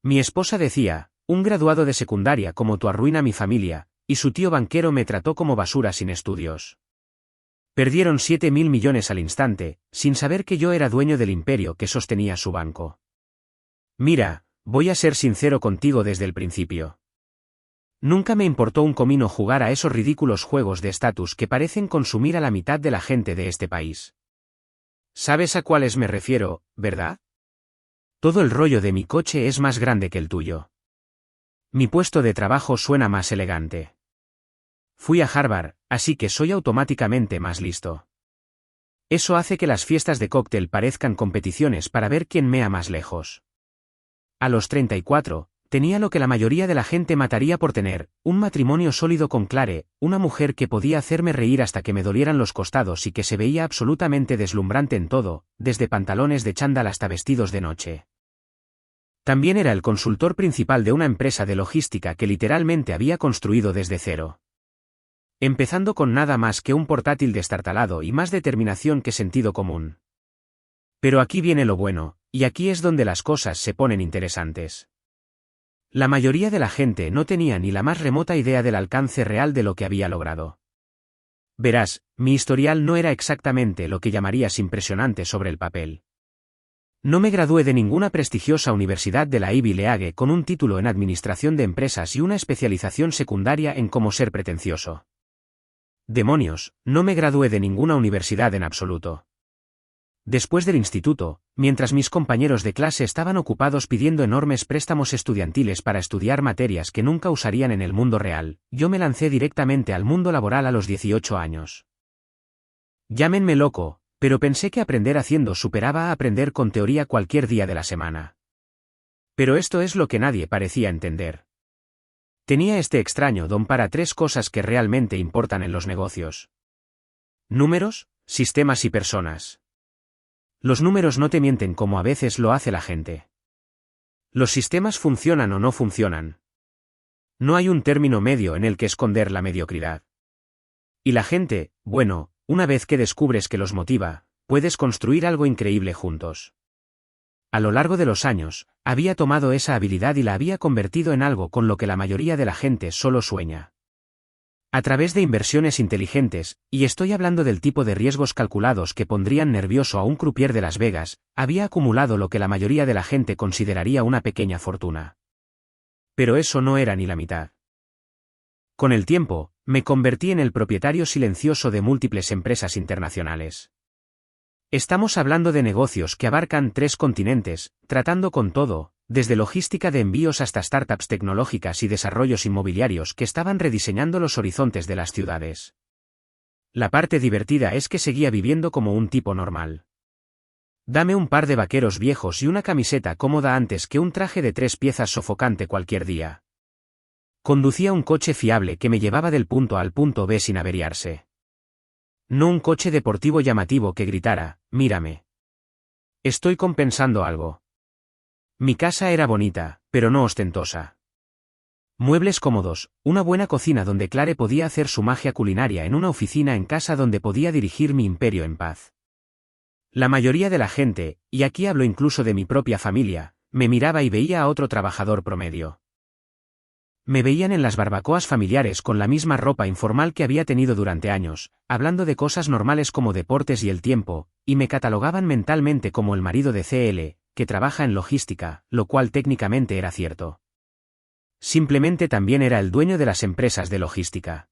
Mi esposa decía, un graduado de secundaria como tú arruina mi familia, y su tío banquero me trató como basura sin estudios. Perdieron 7.000 millones al instante, sin saber que yo era dueño del imperio que sostenía su banco. Mira, voy a ser sincero contigo desde el principio. Nunca me importó un comino jugar a esos ridículos juegos de estatus que parecen consumir a la mitad de la gente de este país. ¿Sabes a cuáles me refiero, verdad? Todo el rollo de mi coche es más grande que el tuyo. Mi puesto de trabajo suena más elegante. Fui a Harvard, así que soy automáticamente más listo. Eso hace que las fiestas de cóctel parezcan competiciones para ver quién mea más lejos. A los 34, tenía lo que la mayoría de la gente mataría por tener, un matrimonio sólido con Clare, una mujer que podía hacerme reír hasta que me dolieran los costados y que se veía absolutamente deslumbrante en todo, desde pantalones de chándal hasta vestidos de noche. También era el consultor principal de una empresa de logística que literalmente había construido desde cero. Empezando con nada más que un portátil destartalado y más determinación que sentido común. Pero aquí viene lo bueno, y aquí es donde las cosas se ponen interesantes. La mayoría de la gente no tenía ni la más remota idea del alcance real de lo que había logrado. Verás, mi historial no era exactamente lo que llamarías impresionante sobre el papel. No me gradué de ninguna prestigiosa universidad de la Ivy League con un título en administración de empresas y una especialización secundaria en cómo ser pretencioso. Demonios, no me gradué de ninguna universidad en absoluto. Después del instituto, mientras mis compañeros de clase estaban ocupados pidiendo enormes préstamos estudiantiles para estudiar materias que nunca usarían en el mundo real, yo me lancé directamente al mundo laboral a los 18 años. Llámenme loco, pero pensé que aprender haciendo superaba a aprender con teoría cualquier día de la semana. Pero esto es lo que nadie parecía entender. Tenía este extraño don para tres cosas que realmente importan en los negocios: números, sistemas y personas. Los números no te mienten como a veces lo hace la gente. Los sistemas funcionan o no funcionan. No hay un término medio en el que esconder la mediocridad. Y la gente, bueno, una vez que descubres que los motiva, puedes construir algo increíble juntos. A lo largo de los años, había tomado esa habilidad y la había convertido en algo con lo que la mayoría de la gente solo sueña. A través de inversiones inteligentes, y estoy hablando del tipo de riesgos calculados que pondrían nervioso a un croupier de Las Vegas, había acumulado lo que la mayoría de la gente consideraría una pequeña fortuna. Pero eso no era ni la mitad. Con el tiempo, me convertí en el propietario silencioso de múltiples empresas internacionales. Estamos hablando de negocios que abarcan 3 continentes, tratando con todo, desde logística de envíos hasta startups tecnológicas y desarrollos inmobiliarios que estaban rediseñando los horizontes de las ciudades. La parte divertida es que seguía viviendo como un tipo normal. Dame un par de vaqueros viejos y una camiseta cómoda antes que un traje de 3 piezas sofocante cualquier día. Conducía un coche fiable que me llevaba del punto A al punto B sin averiarse. No un coche deportivo llamativo que gritara, mírame. Estoy compensando algo. Mi casa era bonita, pero no ostentosa. Muebles cómodos, una buena cocina donde Clare podía hacer su magia culinaria en una oficina en casa donde podía dirigir mi imperio en paz. La mayoría de la gente, y aquí hablo incluso de mi propia familia, me miraba y veía a otro trabajador promedio. Me veían en las barbacoas familiares con la misma ropa informal que había tenido durante años, hablando de cosas normales como deportes y el tiempo, y me catalogaban mentalmente como el marido de CL, que trabaja en logística, lo cual técnicamente era cierto. Simplemente también era el dueño de las empresas de logística.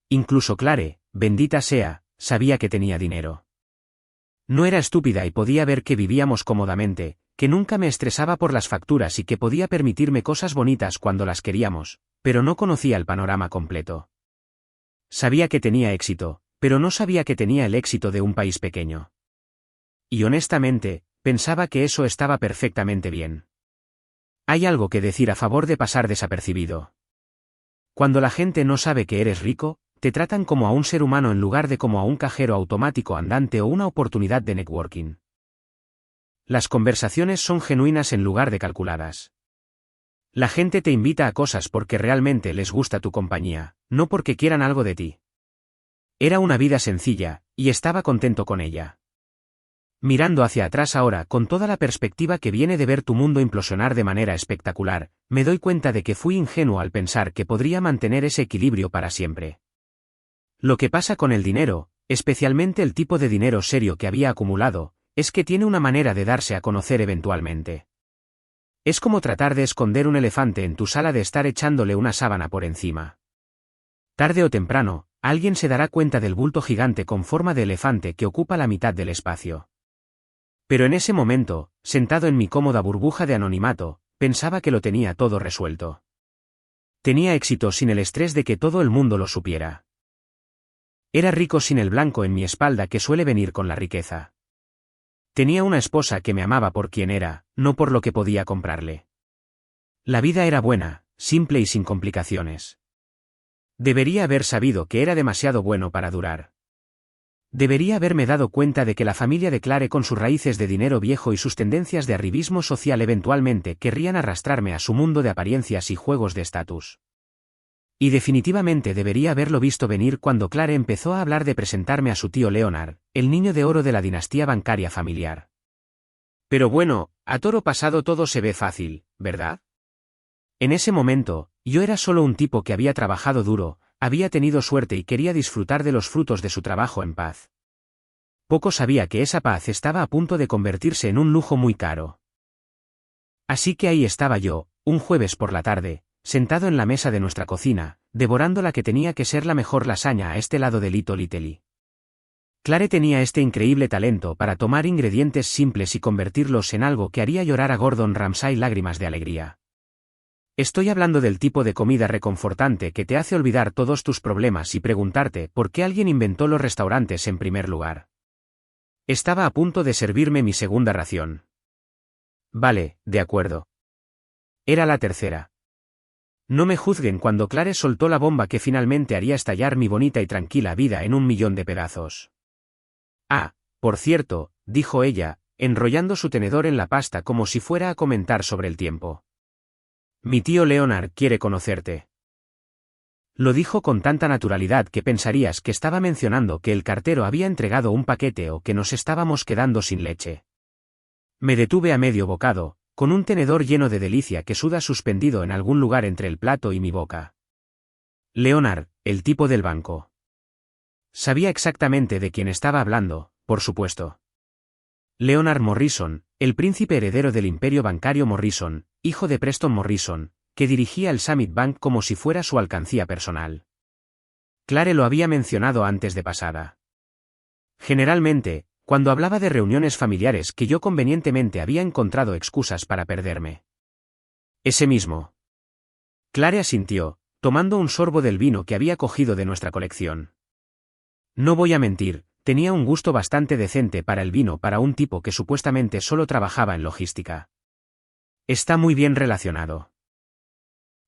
Incluso Clare, bendita sea, sabía que tenía dinero. No era estúpida y podía ver que vivíamos cómodamente, que nunca me estresaba por las facturas y que podía permitirme cosas bonitas cuando las queríamos, pero no conocía el panorama completo. Sabía que tenía éxito, pero no sabía que tenía el éxito de un país pequeño. Y honestamente, pensaba que eso estaba perfectamente bien. Hay algo que decir a favor de pasar desapercibido. Cuando la gente no sabe que eres rico, te tratan como a un ser humano en lugar de como a un cajero automático andante o una oportunidad de networking. Las conversaciones son genuinas en lugar de calculadas. La gente te invita a cosas porque realmente les gusta tu compañía, no porque quieran algo de ti. Era una vida sencilla, y estaba contento con ella. Mirando hacia atrás ahora con toda la perspectiva que viene de ver tu mundo implosionar de manera espectacular, me doy cuenta de que fui ingenuo al pensar que podría mantener ese equilibrio para siempre. Lo que pasa con el dinero, especialmente el tipo de dinero serio que había acumulado, es que tiene una manera de darse a conocer eventualmente. Es como tratar de esconder un elefante en tu sala de estar echándole una sábana por encima. Tarde o temprano, alguien se dará cuenta del bulto gigante con forma de elefante que ocupa la mitad del espacio. Pero en ese momento, sentado en mi cómoda burbuja de anonimato, pensaba que lo tenía todo resuelto. Tenía éxito sin el estrés de que todo el mundo lo supiera. Era rico sin el blanco en mi espalda que suele venir con la riqueza. Tenía una esposa que me amaba por quien era, no por lo que podía comprarle. La vida era buena, simple y sin complicaciones. Debería haber sabido que era demasiado bueno para durar. Debería haberme dado cuenta de que la familia de Clare con sus raíces de dinero viejo y sus tendencias de arribismo social eventualmente querrían arrastrarme a su mundo de apariencias y juegos de estatus. Y definitivamente debería haberlo visto venir cuando Clare empezó a hablar de presentarme a su tío Leonard, el niño de oro de la dinastía bancaria familiar. Pero bueno, a toro pasado todo se ve fácil, ¿verdad? En ese momento, yo era solo un tipo que había trabajado duro, había tenido suerte y quería disfrutar de los frutos de su trabajo en paz. Poco sabía que esa paz estaba a punto de convertirse en un lujo muy caro. Así que ahí estaba yo, un jueves por la tarde, sentado en la mesa de nuestra cocina, devorando la que tenía que ser la mejor lasaña a este lado de Little Italy. Clare tenía este increíble talento para tomar ingredientes simples y convertirlos en algo que haría llorar a Gordon Ramsay lágrimas de alegría. Estoy hablando del tipo de comida reconfortante que te hace olvidar todos tus problemas y preguntarte por qué alguien inventó los restaurantes en primer lugar. Estaba a punto de servirme mi segunda ración. Vale, de acuerdo. Era la tercera. No me juzguen cuando Clare soltó la bomba que finalmente haría estallar mi bonita y tranquila vida en 1.000.000 de pedazos. Ah, por cierto, dijo ella, enrollando su tenedor en la pasta como si fuera a comentar sobre el tiempo. Mi tío Leonard quiere conocerte. Lo dijo con tanta naturalidad que pensarías que estaba mencionando que el cartero había entregado un paquete o que nos estábamos quedando sin leche. Me detuve a medio bocado, con un tenedor lleno de delicia que suda suspendido en algún lugar entre el plato y mi boca. Leonard, el tipo del banco. Sabía exactamente de quién estaba hablando, por supuesto. Leonard Morrison, el príncipe heredero del imperio bancario Morrison, hijo de Preston Morrison, que dirigía el Summit Bank como si fuera su alcancía personal. Clare lo había mencionado antes de pasada. Generalmente, cuando hablaba de reuniones familiares que yo convenientemente había encontrado excusas para perderme. Ese mismo. Clare asintió, tomando un sorbo del vino que había cogido de nuestra colección. No voy a mentir, tenía un gusto bastante decente para el vino para un tipo que supuestamente solo trabajaba en logística. Está muy bien relacionado.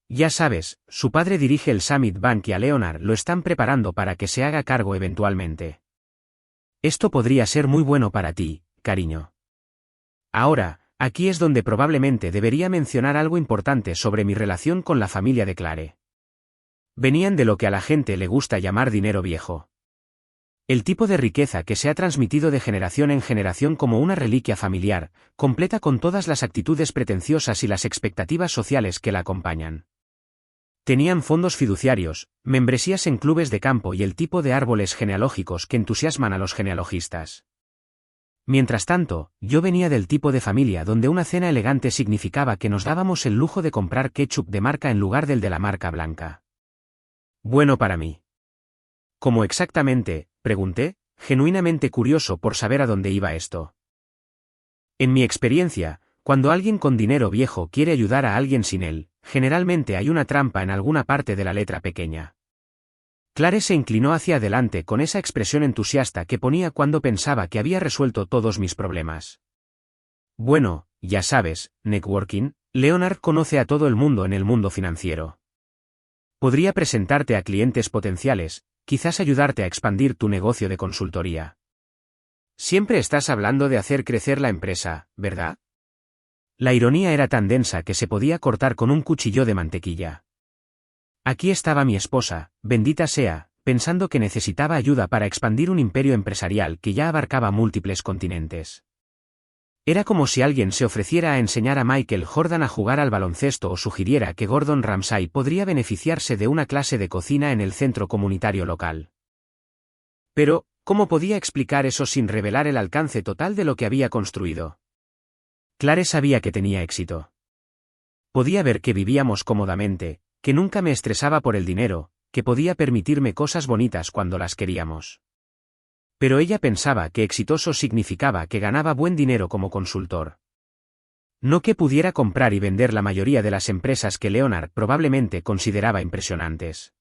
Ya sabes, su padre dirige el Summit Bank y a Leonard lo están preparando para que se haga cargo eventualmente. Esto podría ser muy bueno para ti, cariño. Ahora, aquí es donde probablemente debería mencionar algo importante sobre mi relación con la familia de Clare. Venían de lo que a la gente le gusta llamar dinero viejo. El tipo de riqueza que se ha transmitido de generación en generación como una reliquia familiar, completa con todas las actitudes pretenciosas y las expectativas sociales que la acompañan. Tenían fondos fiduciarios, membresías en clubes de campo y el tipo de árboles genealógicos que entusiasman a los genealogistas. Mientras tanto, yo venía del tipo de familia donde una cena elegante significaba que nos dábamos el lujo de comprar ketchup de marca en lugar del de la marca blanca. Bueno para mí. ¿Cómo exactamente?, pregunté, genuinamente curioso por saber a dónde iba esto. En mi experiencia, cuando alguien con dinero viejo quiere ayudar a alguien sin él, generalmente hay una trampa en alguna parte de la letra pequeña. Clare se inclinó hacia adelante con esa expresión entusiasta que ponía cuando pensaba que había resuelto todos mis problemas. Bueno, ya sabes, networking, Leonard conoce a todo el mundo en el mundo financiero. Podría presentarte a clientes potenciales, quizás ayudarte a expandir tu negocio de consultoría. Siempre estás hablando de hacer crecer la empresa, ¿verdad? La ironía era tan densa que se podía cortar con un cuchillo de mantequilla. Aquí estaba mi esposa, bendita sea, pensando que necesitaba ayuda para expandir un imperio empresarial que ya abarcaba múltiples continentes. Era como si alguien se ofreciera a enseñar a Michael Jordan a jugar al baloncesto o sugiriera que Gordon Ramsay podría beneficiarse de una clase de cocina en el centro comunitario local. Pero, ¿cómo podía explicar eso sin revelar el alcance total de lo que había construido? Clare sabía que tenía éxito. Podía ver que vivíamos cómodamente, que nunca me estresaba por el dinero, que podía permitirme cosas bonitas cuando las queríamos. Pero ella pensaba que exitoso significaba que ganaba buen dinero como consultor. No que pudiera comprar y vender la mayoría de las empresas que Leonard probablemente consideraba impresionantes.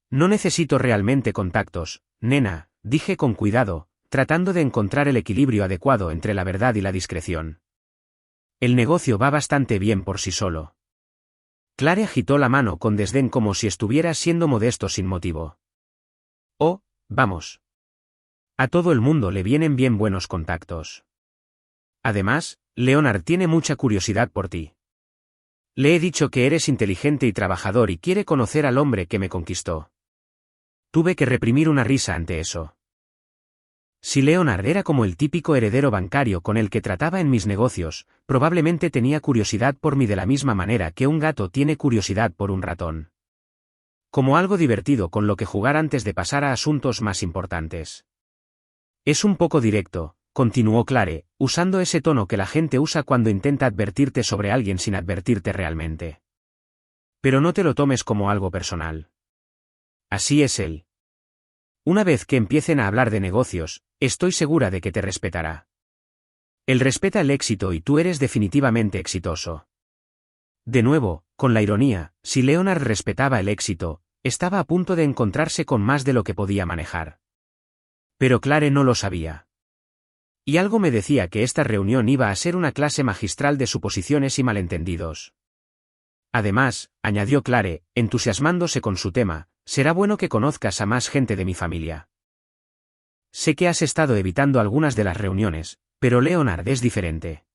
No necesito realmente contactos, nena, dije con cuidado, tratando de encontrar el equilibrio adecuado entre la verdad y la discreción. El negocio va bastante bien por sí solo. Clare agitó la mano con desdén como si estuviera siendo modesto sin motivo. Oh, vamos. A todo el mundo le vienen bien buenos contactos. Además, Leonard tiene mucha curiosidad por ti. Le he dicho que eres inteligente y trabajador y quiere conocer al hombre que me conquistó. Tuve que reprimir una risa ante eso. Si Leonard era como el típico heredero bancario con el que trataba en mis negocios, probablemente tenía curiosidad por mí de la misma manera que un gato tiene curiosidad por un ratón. Como algo divertido con lo que jugar antes de pasar a asuntos más importantes. Es un poco directo, continuó Clare, usando ese tono que la gente usa cuando intenta advertirte sobre alguien sin advertirte realmente. Pero no te lo tomes como algo personal. Así es él. Una vez que empiecen a hablar de negocios, estoy segura de que te respetará. Él respeta el éxito y tú eres definitivamente exitoso. De nuevo, con la ironía, si Leonard respetaba el éxito, estaba a punto de encontrarse con más de lo que podía manejar. Pero Clare no lo sabía. Y algo me decía que esta reunión iba a ser una clase magistral de suposiciones y malentendidos. Además, añadió Clare, entusiasmándose con su tema, será bueno que conozcas a más gente de mi familia. Sé que has estado evitando algunas de las reuniones, pero Leonard es diferente.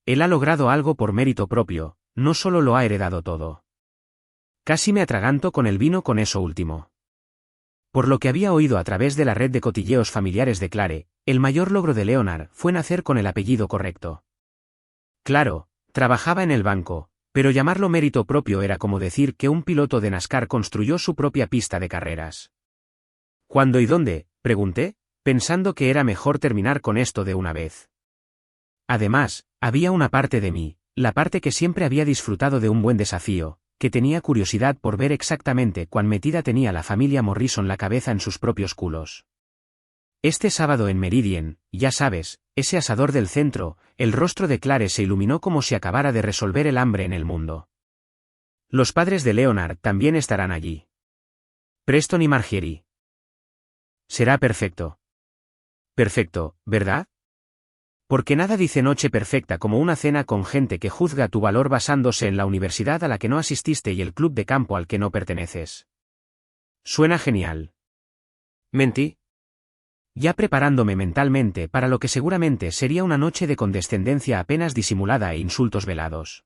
Él ha logrado algo por mérito propio, no solo lo ha heredado todo. Casi me atraganto con el vino con eso último. Por lo que había oído a través de la red de cotilleos familiares de Clare, el mayor logro de Leonard fue nacer con el apellido correcto. Claro, trabajaba en el banco, pero llamarlo mérito propio era como decir que un piloto de NASCAR construyó su propia pista de carreras. ¿Cuándo y dónde?, pregunté, pensando que era mejor terminar con esto de una vez. Además, había una parte de mí, la parte que siempre había disfrutado de un buen desafío, que tenía curiosidad por ver exactamente cuán metida tenía la familia Morrison la cabeza en sus propios culos. Este sábado en Meridian, ya sabes, ese asador del centro, el rostro de Clare se iluminó como si acabara de resolver el hambre en el mundo. Los padres de Leonard también estarán allí. Preston y Marjorie. Será perfecto. Perfecto, ¿verdad? Porque nada dice noche perfecta como una cena con gente que juzga tu valor basándose en la universidad a la que no asististe y el club de campo al que no perteneces. Suena genial. Mentí. Ya preparándome mentalmente para lo que seguramente sería una noche de condescendencia apenas disimulada e insultos velados.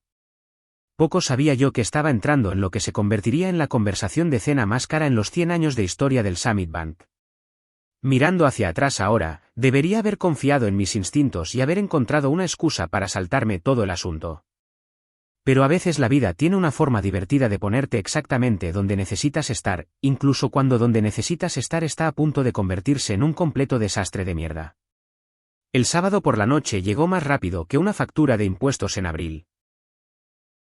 Poco sabía yo que estaba entrando en lo que se convertiría en la conversación de cena más cara en los 100 años de historia del Summit Bank. Mirando hacia atrás ahora, debería haber confiado en mis instintos y haber encontrado una excusa para saltarme todo el asunto. Pero a veces la vida tiene una forma divertida de ponerte exactamente donde necesitas estar, incluso cuando donde necesitas estar está a punto de convertirse en un completo desastre de mierda. El sábado por la noche llegó más rápido que una factura de impuestos en abril.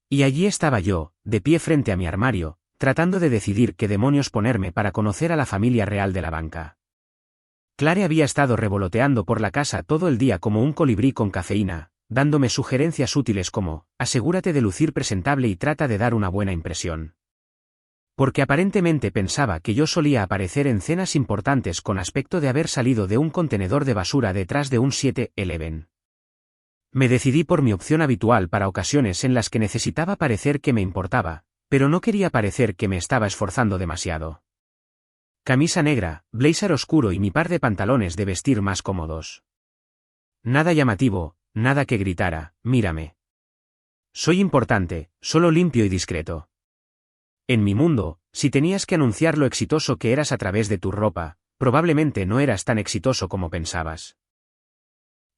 Y allí estaba yo, de pie frente a mi armario, tratando de decidir qué demonios ponerme para conocer a la familia real de la banca. Clare había estado revoloteando por la casa todo el día como un colibrí con cafeína, dándome sugerencias útiles como, asegúrate de lucir presentable y trata de dar una buena impresión. Porque aparentemente pensaba que yo solía aparecer en cenas importantes con aspecto de haber salido de un contenedor de basura detrás de un 7-Eleven. Me decidí por mi opción habitual para ocasiones en las que necesitaba parecer que me importaba, pero no quería parecer que me estaba esforzando demasiado. Camisa negra, blazer oscuro y mi par de pantalones de vestir más cómodos. Nada llamativo, nada que gritara, mírame. Soy importante, solo limpio y discreto. En mi mundo, si tenías que anunciar lo exitoso que eras a través de tu ropa, probablemente no eras tan exitoso como pensabas.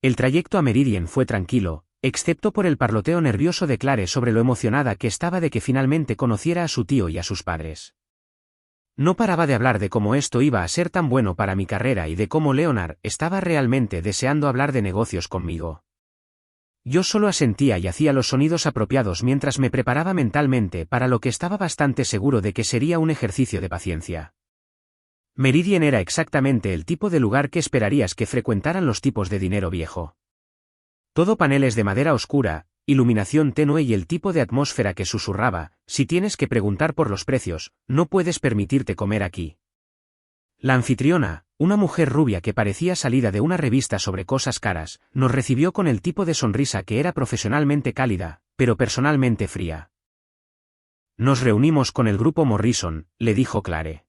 El trayecto a Meridian fue tranquilo, excepto por el parloteo nervioso de Clare sobre lo emocionada que estaba de que finalmente conociera a su tío y a sus padres. No paraba de hablar de cómo esto iba a ser tan bueno para mi carrera y de cómo Leonard estaba realmente deseando hablar de negocios conmigo. Yo solo asentía y hacía los sonidos apropiados mientras me preparaba mentalmente para lo que estaba bastante seguro de que sería un ejercicio de paciencia. Meridian era exactamente el tipo de lugar que esperarías que frecuentaran los tipos de dinero viejo. Todo paneles de madera oscura, iluminación tenue y el tipo de atmósfera que susurraba: si tienes que preguntar por los precios, no puedes permitirte comer aquí. La anfitriona, una mujer rubia que parecía salida de una revista sobre cosas caras, nos recibió con el tipo de sonrisa que era profesionalmente cálida, pero personalmente fría. Nos reunimos con el grupo Morrison, le dijo Clare.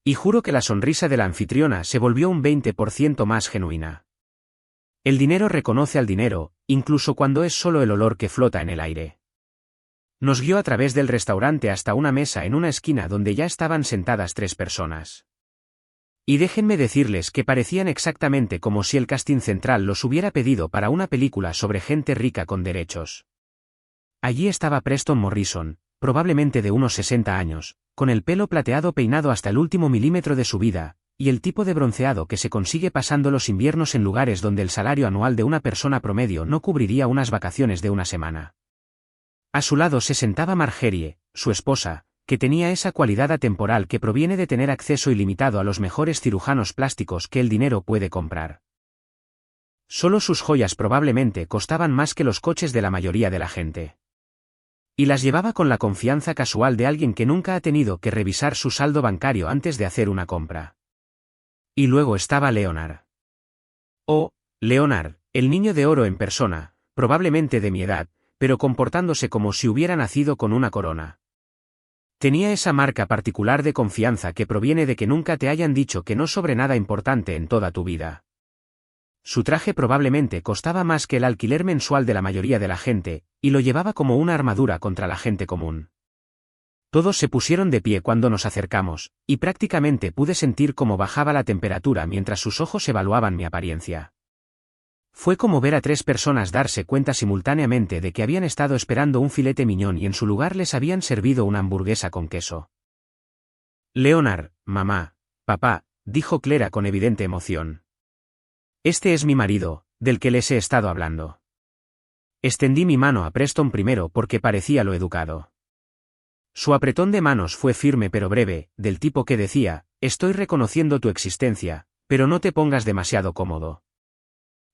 Y juro que la sonrisa de la anfitriona se volvió un 20% más genuina. El dinero reconoce al dinero, incluso cuando es solo el olor que flota en el aire. Nos guió a través del restaurante hasta una mesa en una esquina donde ya estaban sentadas 3 personas. Y déjenme decirles que parecían exactamente como si el casting central los hubiera pedido para una película sobre gente rica con derechos. Allí estaba Preston Morrison, probablemente de unos 60 años, con el pelo plateado peinado hasta el último milímetro de su vida, y el tipo de bronceado que se consigue pasando los inviernos en lugares donde el salario anual de una persona promedio no cubriría unas vacaciones de una semana. A su lado se sentaba Margerie, su esposa, que tenía esa cualidad atemporal que proviene de tener acceso ilimitado a los mejores cirujanos plásticos que el dinero puede comprar. Solo sus joyas probablemente costaban más que los coches de la mayoría de la gente. Y las llevaba con la confianza casual de alguien que nunca ha tenido que revisar su saldo bancario antes de hacer una compra. Y luego estaba Leonard. Oh, Leonard, el niño de oro en persona, probablemente de mi edad, pero comportándose como si hubiera nacido con una corona. Tenía esa marca particular de confianza que proviene de que nunca te hayan dicho que no sobre nada importante en toda tu vida. Su traje probablemente costaba más que el alquiler mensual de la mayoría de la gente, y lo llevaba como una armadura contra la gente común. Todos se pusieron de pie cuando nos acercamos, y prácticamente pude sentir cómo bajaba la temperatura mientras sus ojos evaluaban mi apariencia. Fue como ver a 3 personas darse cuenta simultáneamente de que habían estado esperando un filete miñón y en su lugar les habían servido una hamburguesa con queso. Leonard, mamá, papá, dijo Clara con evidente emoción. Este es mi marido, del que les he estado hablando. Extendí mi mano a Preston primero porque parecía lo educado. Su apretón de manos fue firme pero breve, del tipo que decía: estoy reconociendo tu existencia, pero no te pongas demasiado cómodo.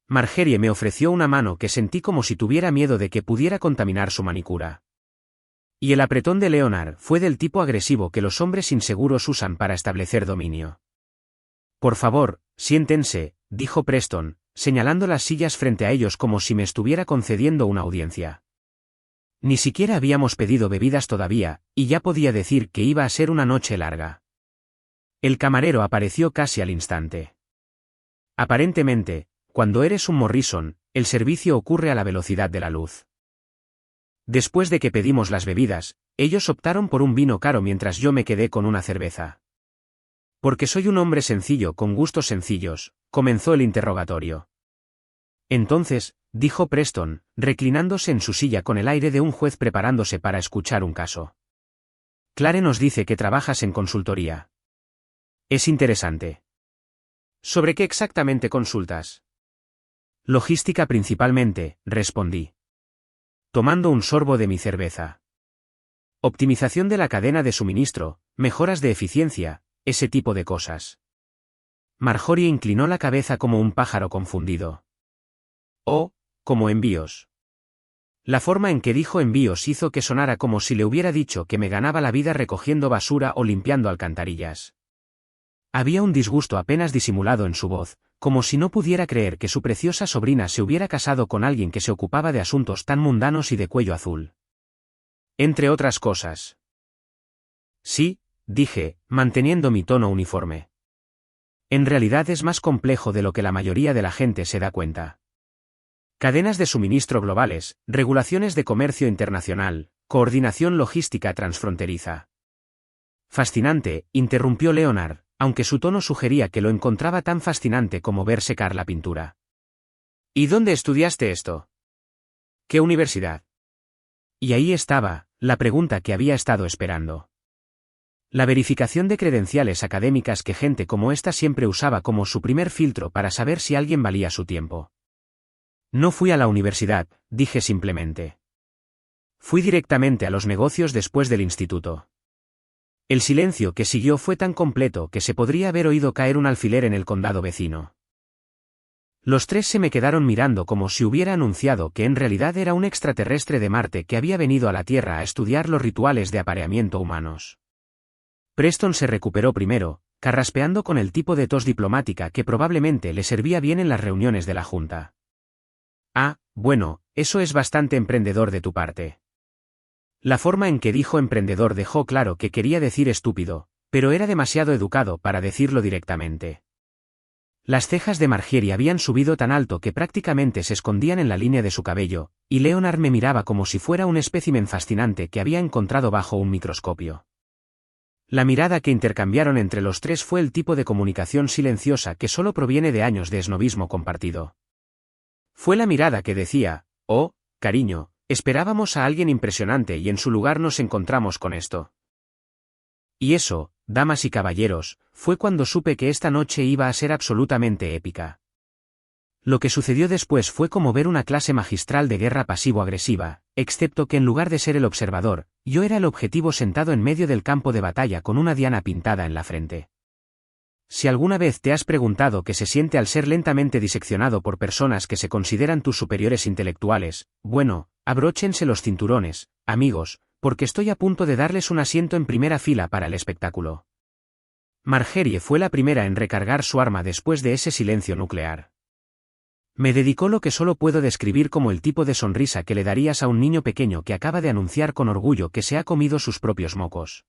Margerie me ofreció una mano que sentí como si tuviera miedo de que pudiera contaminar su manicura. Y el apretón de Leonard fue del tipo agresivo que los hombres inseguros usan para establecer dominio. Por favor, siéntense, dijo Preston, señalando las sillas frente a ellos como si me estuviera concediendo una audiencia. Ni siquiera habíamos pedido bebidas todavía, y ya podía decir que iba a ser una noche larga. El camarero apareció casi al instante. Aparentemente, cuando eres un Morrison, el servicio ocurre a la velocidad de la luz. Después de que pedimos las bebidas, ellos optaron por un vino caro mientras yo me quedé con una cerveza. Porque soy un hombre sencillo con gustos sencillos, comenzó el interrogatorio. Entonces, dijo Preston, reclinándose en su silla con el aire de un juez preparándose para escuchar un caso. Clare nos dice que trabajas en consultoría. Es interesante. ¿Sobre qué exactamente consultas? Logística principalmente, respondí. Tomando un sorbo de mi cerveza. Optimización de la cadena de suministro, mejoras de eficiencia, ese tipo de cosas. Marjorie inclinó la cabeza como un pájaro confundido. Oh, como envíos. La forma en que dijo envíos hizo que sonara como si le hubiera dicho que me ganaba la vida recogiendo basura o limpiando alcantarillas. Había un disgusto apenas disimulado en su voz, como si no pudiera creer que su preciosa sobrina se hubiera casado con alguien que se ocupaba de asuntos tan mundanos y de cuello azul. Entre otras cosas. Sí, dije, manteniendo mi tono uniforme. En realidad es más complejo de lo que la mayoría de la gente se da cuenta. Cadenas de suministro globales, regulaciones de comercio internacional, coordinación logística transfronteriza. Fascinante, interrumpió Leonard, aunque su tono sugería que lo encontraba tan fascinante como ver secar la pintura. ¿Y dónde estudiaste esto? ¿Qué universidad? Y ahí estaba, la pregunta que había estado esperando. La verificación de credenciales académicas que gente como esta siempre usaba como su primer filtro para saber si alguien valía su tiempo. No fui a la universidad, dije simplemente. Fui directamente a los negocios después del instituto. El silencio que siguió fue tan completo que se podría haber oído caer un alfiler en el condado vecino. Los tres se me quedaron mirando como si hubiera anunciado que en realidad era un extraterrestre de Marte que había venido a la Tierra a estudiar los rituales de apareamiento humanos. Preston se recuperó primero, carraspeando con el tipo de tos diplomática que probablemente le servía bien en las reuniones de la Junta. Ah, bueno, eso es bastante emprendedor de tu parte. La forma en que dijo emprendedor dejó claro que quería decir estúpido, pero era demasiado educado para decirlo directamente. Las cejas de Marjorie habían subido tan alto que prácticamente se escondían en la línea de su cabello, y Leonard me miraba como si fuera un espécimen fascinante que había encontrado bajo un microscopio. La mirada que intercambiaron entre los tres fue el tipo de comunicación silenciosa que solo proviene de años de esnobismo compartido. Fue la mirada que decía, oh, cariño, esperábamos a alguien impresionante y en su lugar nos encontramos con esto. Y eso, damas y caballeros, fue cuando supe que esta noche iba a ser absolutamente épica. Lo que sucedió después fue como ver una clase magistral de guerra pasivo-agresiva, excepto que en lugar de ser el observador, yo era el objetivo sentado en medio del campo de batalla con una diana pintada en la frente. Si alguna vez te has preguntado qué se siente al ser lentamente diseccionado por personas que se consideran tus superiores intelectuales, bueno, abróchense los cinturones, amigos, porque estoy a punto de darles un asiento en primera fila para el espectáculo. Marjorie fue la primera en recargar su arma después de ese silencio nuclear. Me dedicó lo que solo puedo describir como el tipo de sonrisa que le darías a un niño pequeño que acaba de anunciar con orgullo que se ha comido sus propios mocos.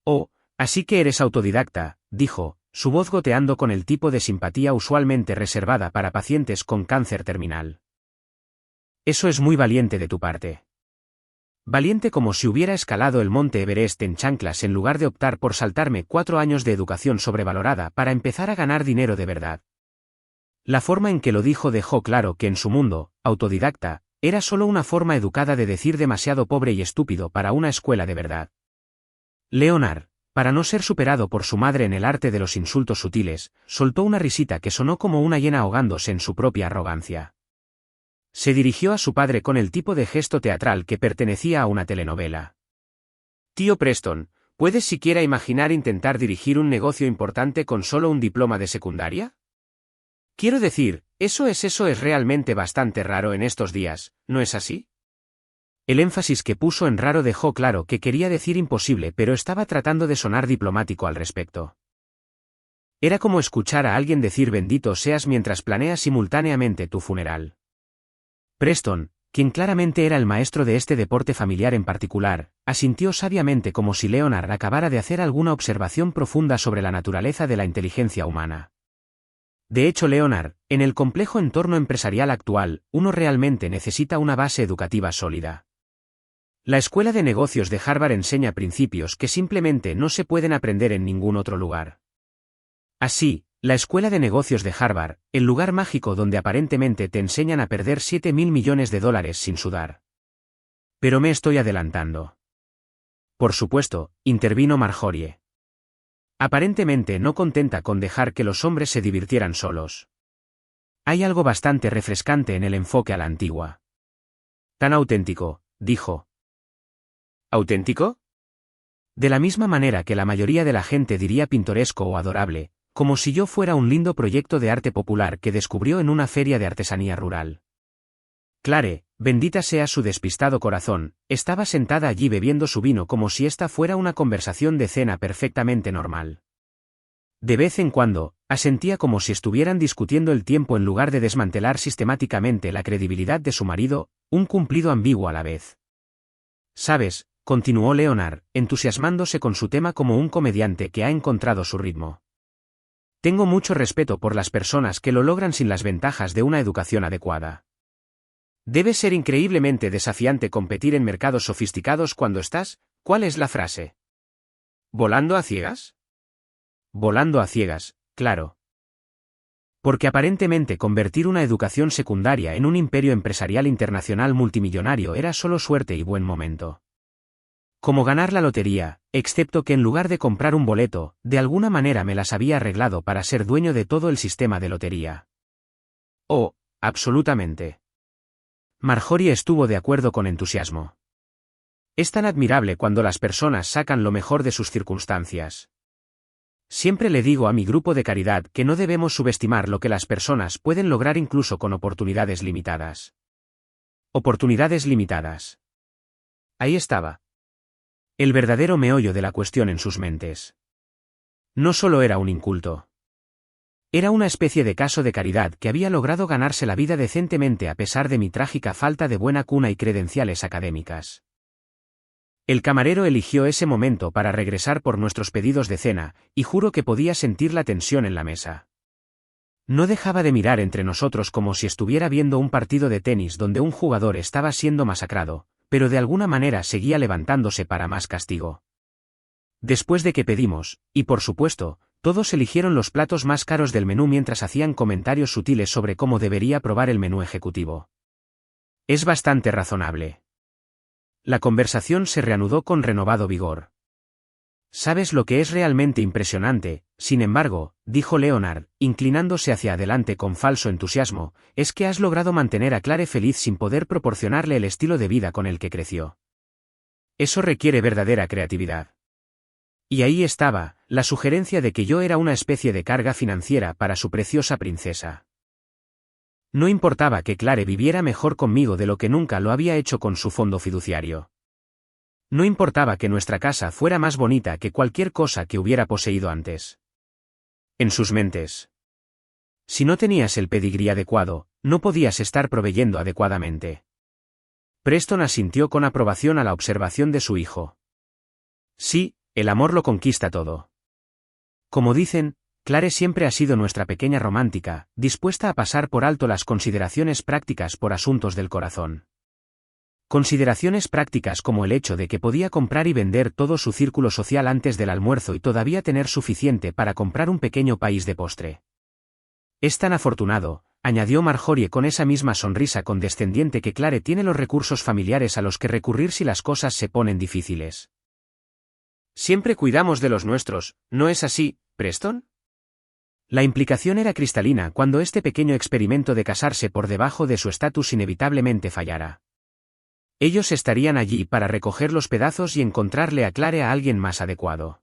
Oh, así que eres autodidacta, dijo, su voz goteando con el tipo de simpatía usualmente reservada para pacientes con cáncer terminal. Eso es muy valiente de tu parte. Valiente como si hubiera escalado el monte Everest en chanclas en lugar de optar por saltarme 4 años de educación sobrevalorada para empezar a ganar dinero de verdad. La forma en que lo dijo dejó claro que en su mundo, autodidacta, era solo una forma educada de decir demasiado pobre y estúpido para una escuela de verdad. Leonard, para no ser superado por su madre en el arte de los insultos sutiles, soltó una risita que sonó como una hiena ahogándose en su propia arrogancia. Se dirigió a su padre con el tipo de gesto teatral que pertenecía a una telenovela. Tío Preston, ¿puedes siquiera imaginar intentar dirigir un negocio importante con solo un diploma de secundaria? Quiero decir, eso es realmente bastante raro en estos días, ¿no es así? El énfasis que puso en raro dejó claro que quería decir imposible, pero estaba tratando de sonar diplomático al respecto. Era como escuchar a alguien decir bendito seas mientras planeas simultáneamente tu funeral. Preston, quien claramente era el maestro de este deporte familiar en particular, asintió sabiamente como si Leonard acabara de hacer alguna observación profunda sobre la naturaleza de la inteligencia humana. De hecho, Leonard, en el complejo entorno empresarial actual, uno realmente necesita una base educativa sólida. La Escuela de Negocios de Harvard enseña principios que simplemente no se pueden aprender en ningún otro lugar. Así, la Escuela de Negocios de Harvard, el lugar mágico donde aparentemente te enseñan a perder $7.000 millones sin sudar. Pero me estoy adelantando. Por supuesto, intervino Marjorie. Aparentemente no contenta con dejar que los hombres se divirtieran solos. Hay algo bastante refrescante en el enfoque a la antigua. Tan auténtico, dijo. ¿Auténtico? De la misma manera que la mayoría de la gente diría pintoresco o adorable, como si yo fuera un lindo proyecto de arte popular que descubrió en una feria de artesanía rural. Clare, bendita sea su despistado corazón, estaba sentada allí bebiendo su vino como si esta fuera una conversación de cena perfectamente normal. De vez en cuando, asentía como si estuvieran discutiendo el tiempo en lugar de desmantelar sistemáticamente la credibilidad de su marido, un cumplido ambiguo a la vez. ¿Sabes?, continuó Leonard, entusiasmándose con su tema como un comediante que ha encontrado su ritmo. Tengo mucho respeto por las personas que lo logran sin las ventajas de una educación adecuada. Debe ser increíblemente desafiante competir en mercados sofisticados cuando estás, ¿cuál es la frase? ¿Volando a ciegas? Volando a ciegas, claro. Porque aparentemente convertir una educación secundaria en un imperio empresarial internacional multimillonario era solo suerte y buen momento. Como ganar la lotería, excepto que en lugar de comprar un boleto, de alguna manera me las había arreglado para ser dueño de todo el sistema de lotería. Oh, absolutamente. Marjorie estuvo de acuerdo con entusiasmo. Es tan admirable cuando las personas sacan lo mejor de sus circunstancias. Siempre le digo a mi grupo de caridad que no debemos subestimar lo que las personas pueden lograr incluso con oportunidades limitadas. Oportunidades limitadas. Ahí estaba. El verdadero meollo de la cuestión en sus mentes. No solo era un inculto. Era una especie de caso de caridad que había logrado ganarse la vida decentemente a pesar de mi trágica falta de buena cuna y credenciales académicas. El camarero eligió ese momento para regresar por nuestros pedidos de cena, y juro que podía sentir la tensión en la mesa. No dejaba de mirar entre nosotros como si estuviera viendo un partido de tenis donde un jugador estaba siendo masacrado, pero de alguna manera seguía levantándose para más castigo. Después de que pedimos, y por supuesto, todos eligieron los platos más caros del menú mientras hacían comentarios sutiles sobre cómo debería probar el menú ejecutivo. Es bastante razonable. La conversación se reanudó con renovado vigor. ¿Sabes lo que es realmente impresionante? Sin embargo, dijo Leonard, inclinándose hacia adelante con falso entusiasmo, es que has logrado mantener a Clare feliz sin poder proporcionarle el estilo de vida con el que creció. Eso requiere verdadera creatividad. Y ahí estaba, la sugerencia de que yo era una especie de carga financiera para su preciosa princesa. No importaba que Clare viviera mejor conmigo de lo que nunca lo había hecho con su fondo fiduciario. No importaba que nuestra casa fuera más bonita que cualquier cosa que hubiera poseído antes. En sus mentes. Si no tenías el pedigrí adecuado, no podías estar proveyendo adecuadamente. Preston asintió con aprobación a la observación de su hijo. Sí, el amor lo conquista todo. Como dicen, Clare siempre ha sido nuestra pequeña romántica, dispuesta a pasar por alto las consideraciones prácticas por asuntos del corazón. Consideraciones prácticas como el hecho de que podía comprar y vender todo su círculo social antes del almuerzo y todavía tener suficiente para comprar un pequeño país de postre. Es tan afortunado, añadió Marjorie con esa misma sonrisa condescendiente que Clare tiene los recursos familiares a los que recurrir si las cosas se ponen difíciles. Siempre cuidamos de los nuestros, ¿no es así, Preston? La implicación era cristalina cuando este pequeño experimento de casarse por debajo de su estatus inevitablemente fallara. Ellos estarían allí para recoger los pedazos y encontrarle a Clare a alguien más adecuado.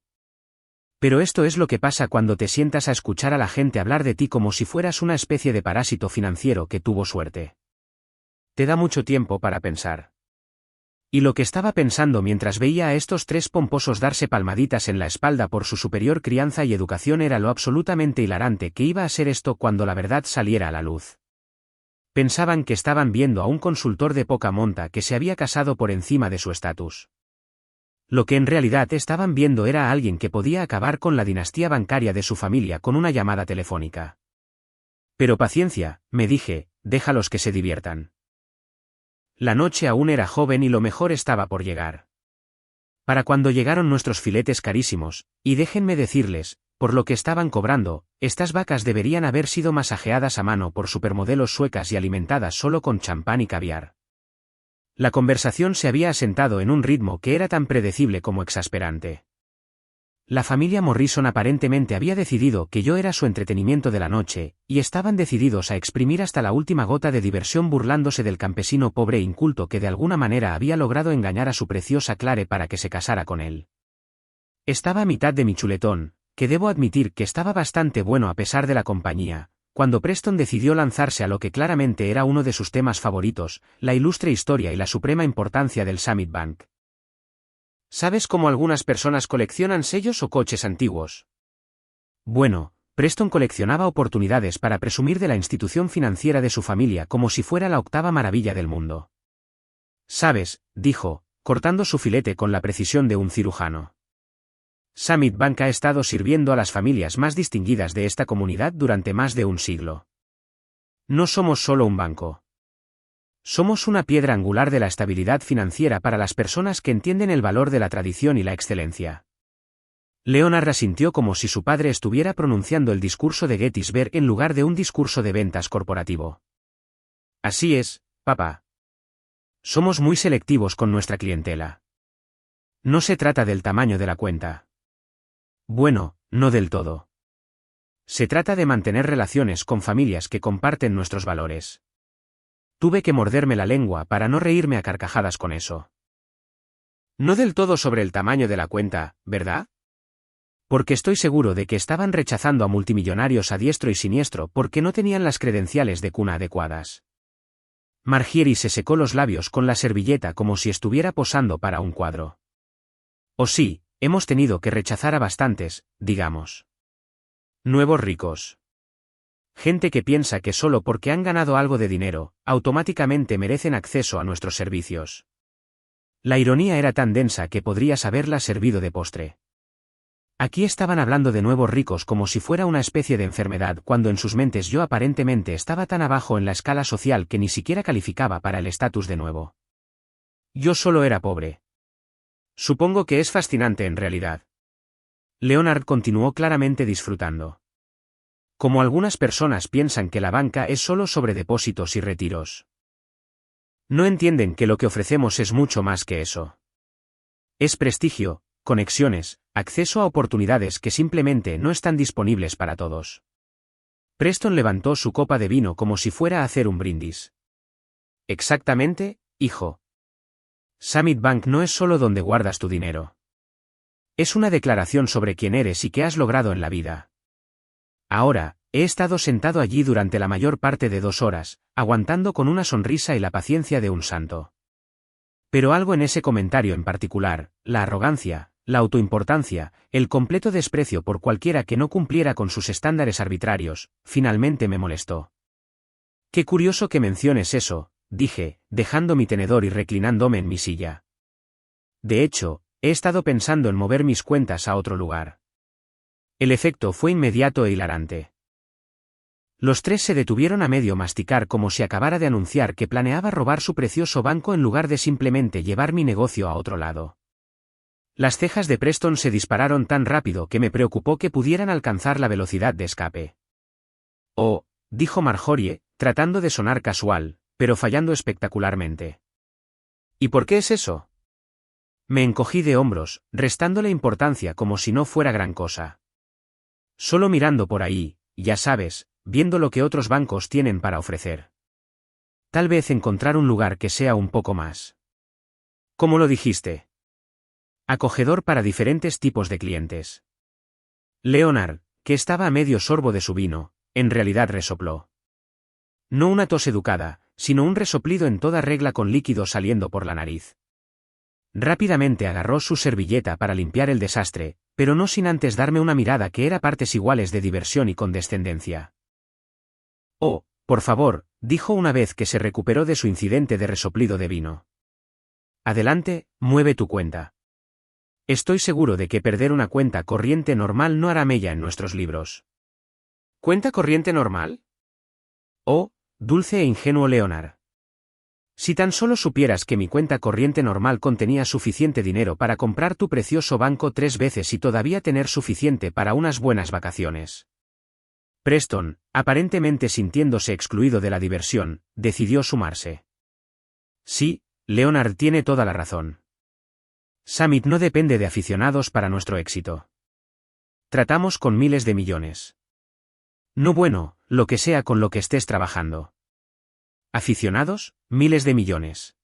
Pero esto es lo que pasa cuando te sientas a escuchar a la gente hablar de ti como si fueras una especie de parásito financiero que tuvo suerte. Te da mucho tiempo para pensar. Y lo que estaba pensando mientras veía a estos tres pomposos darse palmaditas en la espalda por su superior crianza y educación era lo absolutamente hilarante que iba a ser esto cuando la verdad saliera a la luz. Pensaban que estaban viendo a un consultor de poca monta que se había casado por encima de su estatus. Lo que en realidad estaban viendo era a alguien que podía acabar con la dinastía bancaria de su familia con una llamada telefónica. Pero paciencia, me dije, déjalos que se diviertan. La noche aún era joven y lo mejor estaba por llegar. Para cuando llegaron nuestros filetes carísimos, y déjenme decirles, por lo que estaban cobrando, estas vacas deberían haber sido masajeadas a mano por supermodelos suecas y alimentadas solo con champán y caviar. La conversación se había asentado en un ritmo que era tan predecible como exasperante. La familia Morrison aparentemente había decidido que yo era su entretenimiento de la noche, y estaban decididos a exprimir hasta la última gota de diversión burlándose del campesino pobre e inculto que de alguna manera había logrado engañar a su preciosa Clare para que se casara con él. Estaba a mitad de mi chuletón, que debo admitir que estaba bastante bueno a pesar de la compañía, cuando Preston decidió lanzarse a lo que claramente era uno de sus temas favoritos, la ilustre historia y la suprema importancia del Summit Bank. ¿Sabes cómo algunas personas coleccionan sellos o coches antiguos? Bueno, Preston coleccionaba oportunidades para presumir de la institución financiera de su familia como si fuera la octava maravilla del mundo. ¿Sabes?, dijo, cortando su filete con la precisión de un cirujano. Summit Bank ha estado sirviendo a las familias más distinguidas de esta comunidad durante más de un siglo. No somos solo un banco. Somos una piedra angular de la estabilidad financiera para las personas que entienden el valor de la tradición y la excelencia. Leonard asintió como si su padre estuviera pronunciando el discurso de Gettysburg en lugar de un discurso de ventas corporativo. Así es, papá. Somos muy selectivos con nuestra clientela. No se trata del tamaño de la cuenta. Bueno, no del todo. Se trata de mantener relaciones con familias que comparten nuestros valores. Tuve que morderme la lengua para no reírme a carcajadas con eso. No del todo sobre el tamaño de la cuenta, ¿verdad? Porque estoy seguro de que estaban rechazando a multimillonarios a diestro y siniestro porque no tenían las credenciales de cuna adecuadas. Margieri se secó los labios con la servilleta como si estuviera posando para un cuadro. Oh sí, hemos tenido que rechazar a bastantes, digamos. Nuevos ricos. Gente que piensa que solo porque han ganado algo de dinero, automáticamente merecen acceso a nuestros servicios. La ironía era tan densa que podrías haberla servido de postre. Aquí estaban hablando de nuevos ricos como si fuera una especie de enfermedad cuando en sus mentes yo aparentemente estaba tan abajo en la escala social que ni siquiera calificaba para el estatus de nuevo. Yo solo era pobre. Supongo que es fascinante en realidad. Leonard continuó claramente disfrutando. Como algunas personas piensan que la banca es solo sobre depósitos y retiros. No entienden que lo que ofrecemos es mucho más que eso. Es prestigio, conexiones, acceso a oportunidades que simplemente no están disponibles para todos. Preston levantó su copa de vino como si fuera a hacer un brindis. Exactamente, hijo. Summit Bank no es solo donde guardas tu dinero. Es una declaración sobre quién eres y qué has logrado en la vida. Ahora, he estado sentado allí durante la mayor parte de 2 horas, aguantando con una sonrisa y la paciencia de un santo. Pero algo en ese comentario en particular, la arrogancia, la autoimportancia, el completo desprecio por cualquiera que no cumpliera con sus estándares arbitrarios, finalmente me molestó. Qué curioso que menciones eso, dije, dejando mi tenedor y reclinándome en mi silla. De hecho, he estado pensando en mover mis cuentas a otro lugar. El efecto fue inmediato e hilarante. Los 3 se detuvieron a medio masticar como si acabara de anunciar que planeaba robar su precioso banco en lugar de simplemente llevar mi negocio a otro lado. Las cejas de Preston se dispararon tan rápido que me preocupó que pudieran alcanzar la velocidad de escape. Oh, dijo Marjorie, tratando de sonar casual, pero fallando espectacularmente. ¿Y por qué es eso? Me encogí de hombros, restándole importancia como si no fuera gran cosa. Solo mirando por ahí, ya sabes, viendo lo que otros bancos tienen para ofrecer. Tal vez encontrar un lugar que sea un poco más. ¿Cómo lo dijiste? Acogedor para diferentes tipos de clientes. Leonard, que estaba a medio sorbo de su vino, en realidad resopló. No una tos educada, sino un resoplido en toda regla con líquido saliendo por la nariz. Rápidamente agarró su servilleta para limpiar el desastre, pero no sin antes darme una mirada que era partes iguales de diversión y condescendencia. Oh, por favor, dijo una vez que se recuperó de su incidente de resoplido de vino. Adelante, mueve tu cuenta. Estoy seguro de que perder una cuenta corriente normal no hará mella en nuestros libros. ¿Cuenta corriente normal? Oh, dulce e ingenuo Leonard. Si tan solo supieras que mi cuenta corriente normal contenía suficiente dinero para comprar tu precioso banco 3 veces y todavía tener suficiente para unas buenas vacaciones. Preston, aparentemente sintiéndose excluido de la diversión, decidió sumarse. Sí, Leonard tiene toda la razón. Summit no depende de aficionados para nuestro éxito. Tratamos con miles de millones. No bueno, lo que sea con lo que estés trabajando. ¿Aficionados? Miles de millones.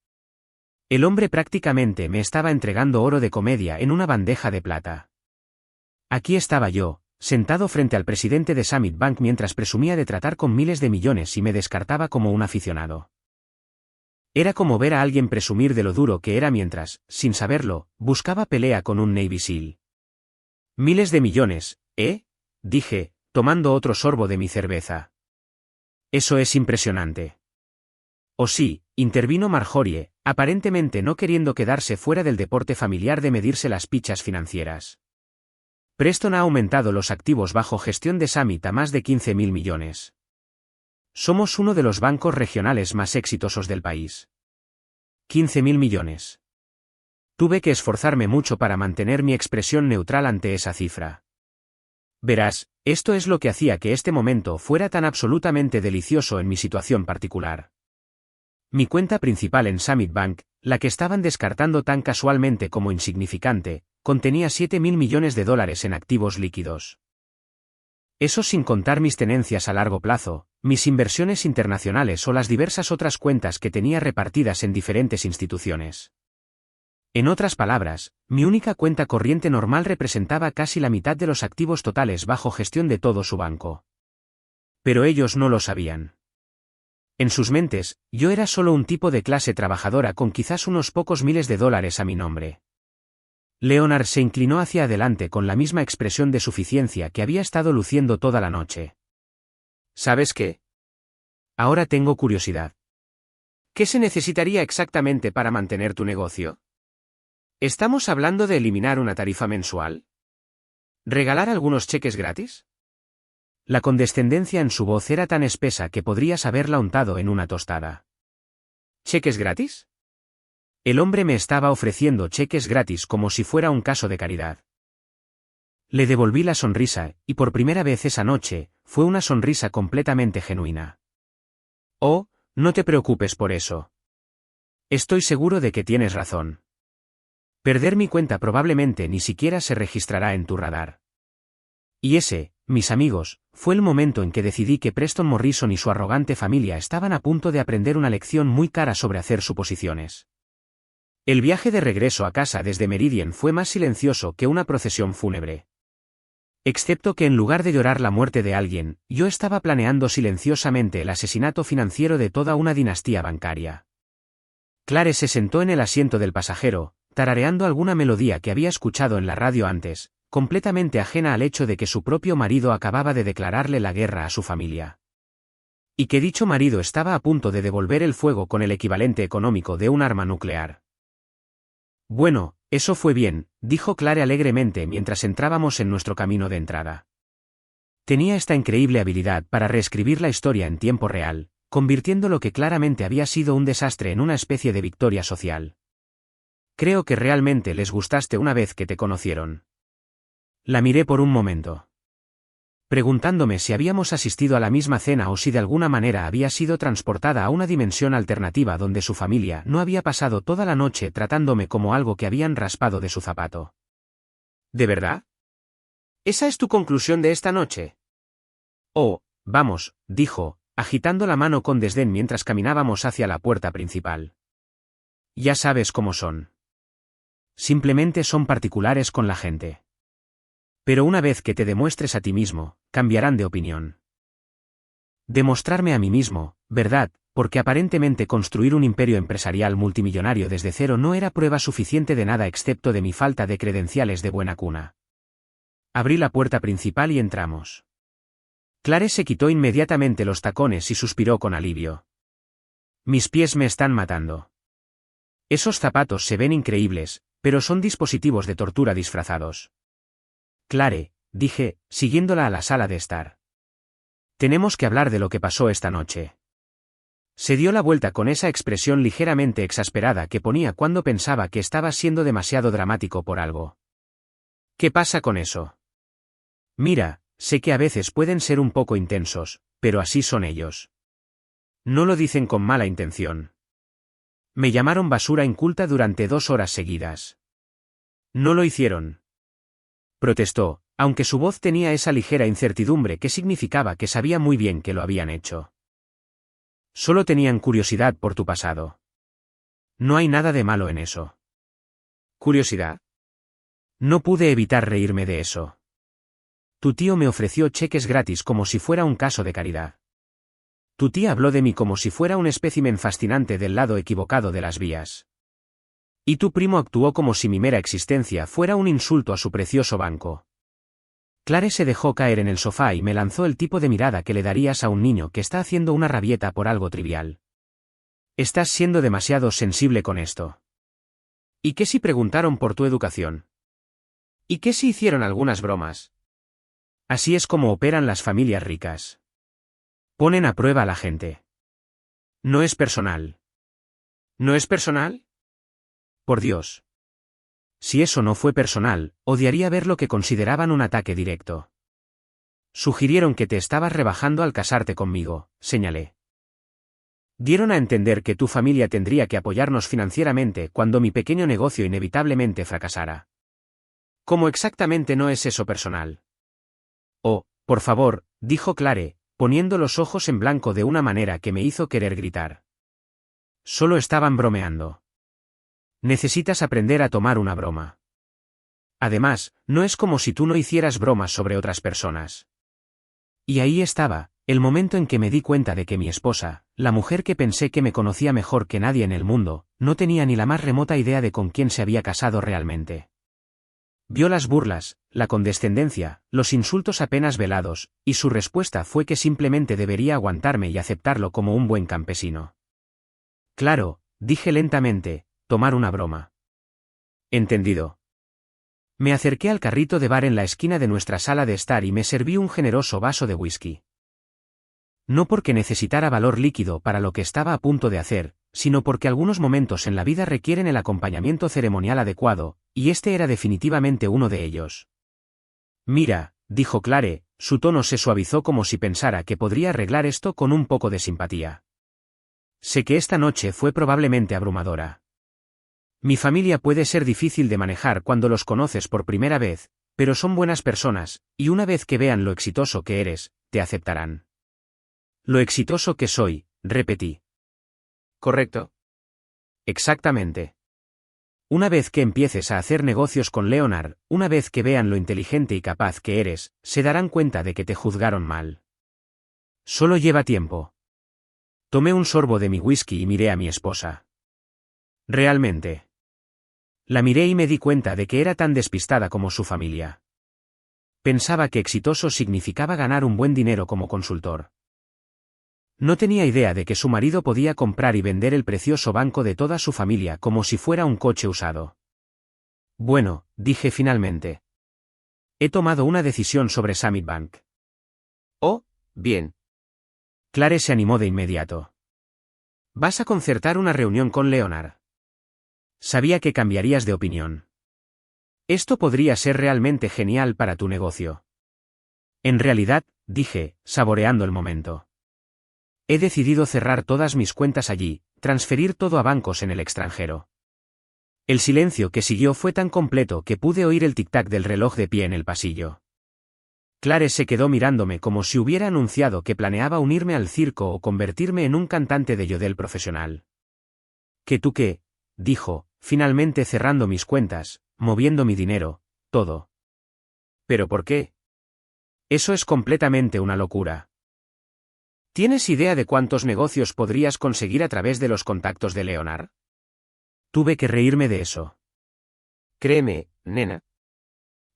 El hombre prácticamente me estaba entregando oro de comedia en una bandeja de plata. Aquí estaba yo, sentado frente al presidente de Summit Bank mientras presumía de tratar con miles de millones y me descartaba como un aficionado. Era como ver a alguien presumir de lo duro que era mientras, sin saberlo, buscaba pelea con un Navy SEAL. Miles de millones, ¿eh? Dije, tomando otro sorbo de mi cerveza. Eso es impresionante. Oh sí, intervino Marjorie, aparentemente no queriendo quedarse fuera del deporte familiar de medirse las pichas financieras. Preston ha aumentado los activos bajo gestión de Summit a más de 15.000 millones. Somos uno de los bancos regionales más exitosos del país. 15.000 millones. Tuve que esforzarme mucho para mantener mi expresión neutral ante esa cifra. Verás, esto es lo que hacía que este momento fuera tan absolutamente delicioso en mi situación particular. Mi cuenta principal en Summit Bank, la que estaban descartando tan casualmente como insignificante, contenía $7.000 millones en activos líquidos. Eso sin contar mis tenencias a largo plazo, mis inversiones internacionales o las diversas otras cuentas que tenía repartidas en diferentes instituciones. En otras palabras, mi única cuenta corriente normal representaba casi la mitad de los activos totales bajo gestión de todo su banco. Pero ellos no lo sabían. En sus mentes, yo era solo un tipo de clase trabajadora con quizás unos pocos miles de dólares a mi nombre. Leonard se inclinó hacia adelante con la misma expresión de suficiencia que había estado luciendo toda la noche. ¿Sabes qué? Ahora tengo curiosidad. ¿Qué se necesitaría exactamente para mantener tu negocio? ¿Estamos hablando de eliminar una tarifa mensual? ¿Regalar algunos cheques gratis? La condescendencia en su voz era tan espesa que podrías haberla untado en una tostada. ¿Cheques gratis? El hombre me estaba ofreciendo cheques gratis como si fuera un caso de caridad. Le devolví la sonrisa, y por primera vez esa noche, fue una sonrisa completamente genuina. Oh, no te preocupes por eso. Estoy seguro de que tienes razón. Perder mi cuenta probablemente ni siquiera se registrará en tu radar. Y ese, mis amigos, fue el momento en que decidí que Preston Morrison y su arrogante familia estaban a punto de aprender una lección muy cara sobre hacer suposiciones. El viaje de regreso a casa desde Meridian fue más silencioso que una procesión fúnebre. Excepto que en lugar de llorar la muerte de alguien, yo estaba planeando silenciosamente el asesinato financiero de toda una dinastía bancaria. Clare se sentó en el asiento del pasajero, tarareando alguna melodía que había escuchado en la radio antes, completamente ajena al hecho de que su propio marido acababa de declararle la guerra a su familia. Y que dicho marido estaba a punto de devolver el fuego con el equivalente económico de un arma nuclear. Bueno, eso fue bien, dijo Clare alegremente mientras entrábamos en nuestro camino de entrada. Tenía esta increíble habilidad para reescribir la historia en tiempo real, convirtiendo lo que claramente había sido un desastre en una especie de victoria social. Creo que realmente les gustaste una vez que te conocieron. La miré por un momento. Preguntándome si habíamos asistido a la misma cena o si de alguna manera había sido transportada a una dimensión alternativa donde su familia no había pasado toda la noche tratándome como algo que habían raspado de su zapato. ¿De verdad? ¿Esa es tu conclusión de esta noche? Oh, vamos, dijo, agitando la mano con desdén mientras caminábamos hacia la puerta principal. Ya sabes cómo son. Simplemente son particulares con la gente. Pero una vez que te demuestres a ti mismo, cambiarán de opinión. Demostrarme a mí mismo, ¿verdad? Porque aparentemente construir un imperio empresarial multimillonario desde cero no era prueba suficiente de nada excepto de mi falta de credenciales de buena cuna. Abrí la puerta principal y entramos. Clare se quitó inmediatamente los tacones y suspiró con alivio. Mis pies me están matando. Esos zapatos se ven increíbles, pero son dispositivos de tortura disfrazados. Clare, dije, siguiéndola a la sala de estar. Tenemos que hablar de lo que pasó esta noche. Se dio la vuelta con esa expresión ligeramente exasperada que ponía cuando pensaba que estaba siendo demasiado dramático por algo. ¿Qué pasa con eso? Mira, sé que a veces pueden ser un poco intensos, pero así son ellos. No lo dicen con mala intención. Me llamaron basura inculta durante 2 horas seguidas. No lo hicieron. Protestó, aunque su voz tenía esa ligera incertidumbre que significaba que sabía muy bien que lo habían hecho. Solo tenían curiosidad por tu pasado. No hay nada de malo en eso. ¿Curiosidad? No pude evitar reírme de eso. Tu tío me ofreció cheques gratis como si fuera un caso de caridad. Tu tía habló de mí como si fuera un espécimen fascinante del lado equivocado de las vías. Y tu primo actuó como si mi mera existencia fuera un insulto a su precioso banco. Clare se dejó caer en el sofá y me lanzó el tipo de mirada que le darías a un niño que está haciendo una rabieta por algo trivial. Estás siendo demasiado sensible con esto. ¿Y qué si preguntaron por tu educación? ¿Y qué si hicieron algunas bromas? Así es como operan las familias ricas. Ponen a prueba a la gente. No es personal. ¿No es personal? Por Dios. Si eso no fue personal, odiaría ver lo que consideraban un ataque directo. Sugirieron que te estabas rebajando al casarte conmigo, señalé. Dieron a entender que tu familia tendría que apoyarnos financieramente cuando mi pequeño negocio inevitablemente fracasara. ¿Cómo exactamente no es eso personal? Oh, por favor, dijo Clare, poniendo los ojos en blanco de una manera que me hizo querer gritar. Solo estaban bromeando. Necesitas aprender a tomar una broma. Además, no es como si tú no hicieras bromas sobre otras personas. Y ahí estaba, el momento en que me di cuenta de que mi esposa, la mujer que pensé que me conocía mejor que nadie en el mundo, no tenía ni la más remota idea de con quién se había casado realmente. Vio las burlas, la condescendencia, los insultos apenas velados, y su respuesta fue que simplemente debería aguantarme y aceptarlo como un buen campesino. Claro, dije lentamente, tomar una broma. Entendido. Me acerqué al carrito de bar en la esquina de nuestra sala de estar y me serví un generoso vaso de whisky. No porque necesitara valor líquido para lo que estaba a punto de hacer, sino porque algunos momentos en la vida requieren el acompañamiento ceremonial adecuado, y este era definitivamente uno de ellos. Mira, dijo Clare, su tono se suavizó como si pensara que podría arreglar esto con un poco de simpatía. Sé que esta noche fue probablemente abrumadora. Mi familia puede ser difícil de manejar cuando los conoces por primera vez, pero son buenas personas, y una vez que vean lo exitoso que eres, te aceptarán. Lo exitoso que soy, repetí. ¿Correcto? Exactamente. Una vez que empieces a hacer negocios con Leonard, una vez que vean lo inteligente y capaz que eres, se darán cuenta de que te juzgaron mal. Solo lleva tiempo. Tomé un sorbo de mi whisky y miré a mi esposa. Realmente. La miré y me di cuenta de que era tan despistada como su familia. Pensaba que exitoso significaba ganar un buen dinero como consultor. No tenía idea de que su marido podía comprar y vender el precioso banco de toda su familia como si fuera un coche usado. Bueno, dije finalmente. He tomado una decisión sobre Summit Bank. Oh, bien. Clare se animó de inmediato. Vas a concertar una reunión con Leonard. Sabía que cambiarías de opinión. Esto podría ser realmente genial para tu negocio. En realidad, dije, saboreando el momento. He decidido cerrar todas mis cuentas allí, transferir todo a bancos en el extranjero. El silencio que siguió fue tan completo que pude oír el tic-tac del reloj de pie en el pasillo. Clare se quedó mirándome como si hubiera anunciado que planeaba unirme al circo o convertirme en un cantante de yodel profesional. ¿Qué tú qué? Dijo, finalmente cerrando mis cuentas, moviendo mi dinero, todo. ¿Pero por qué? Eso es completamente una locura. ¿Tienes idea de cuántos negocios podrías conseguir a través de los contactos de Leonard? Tuve que reírme de eso. Créeme, nena.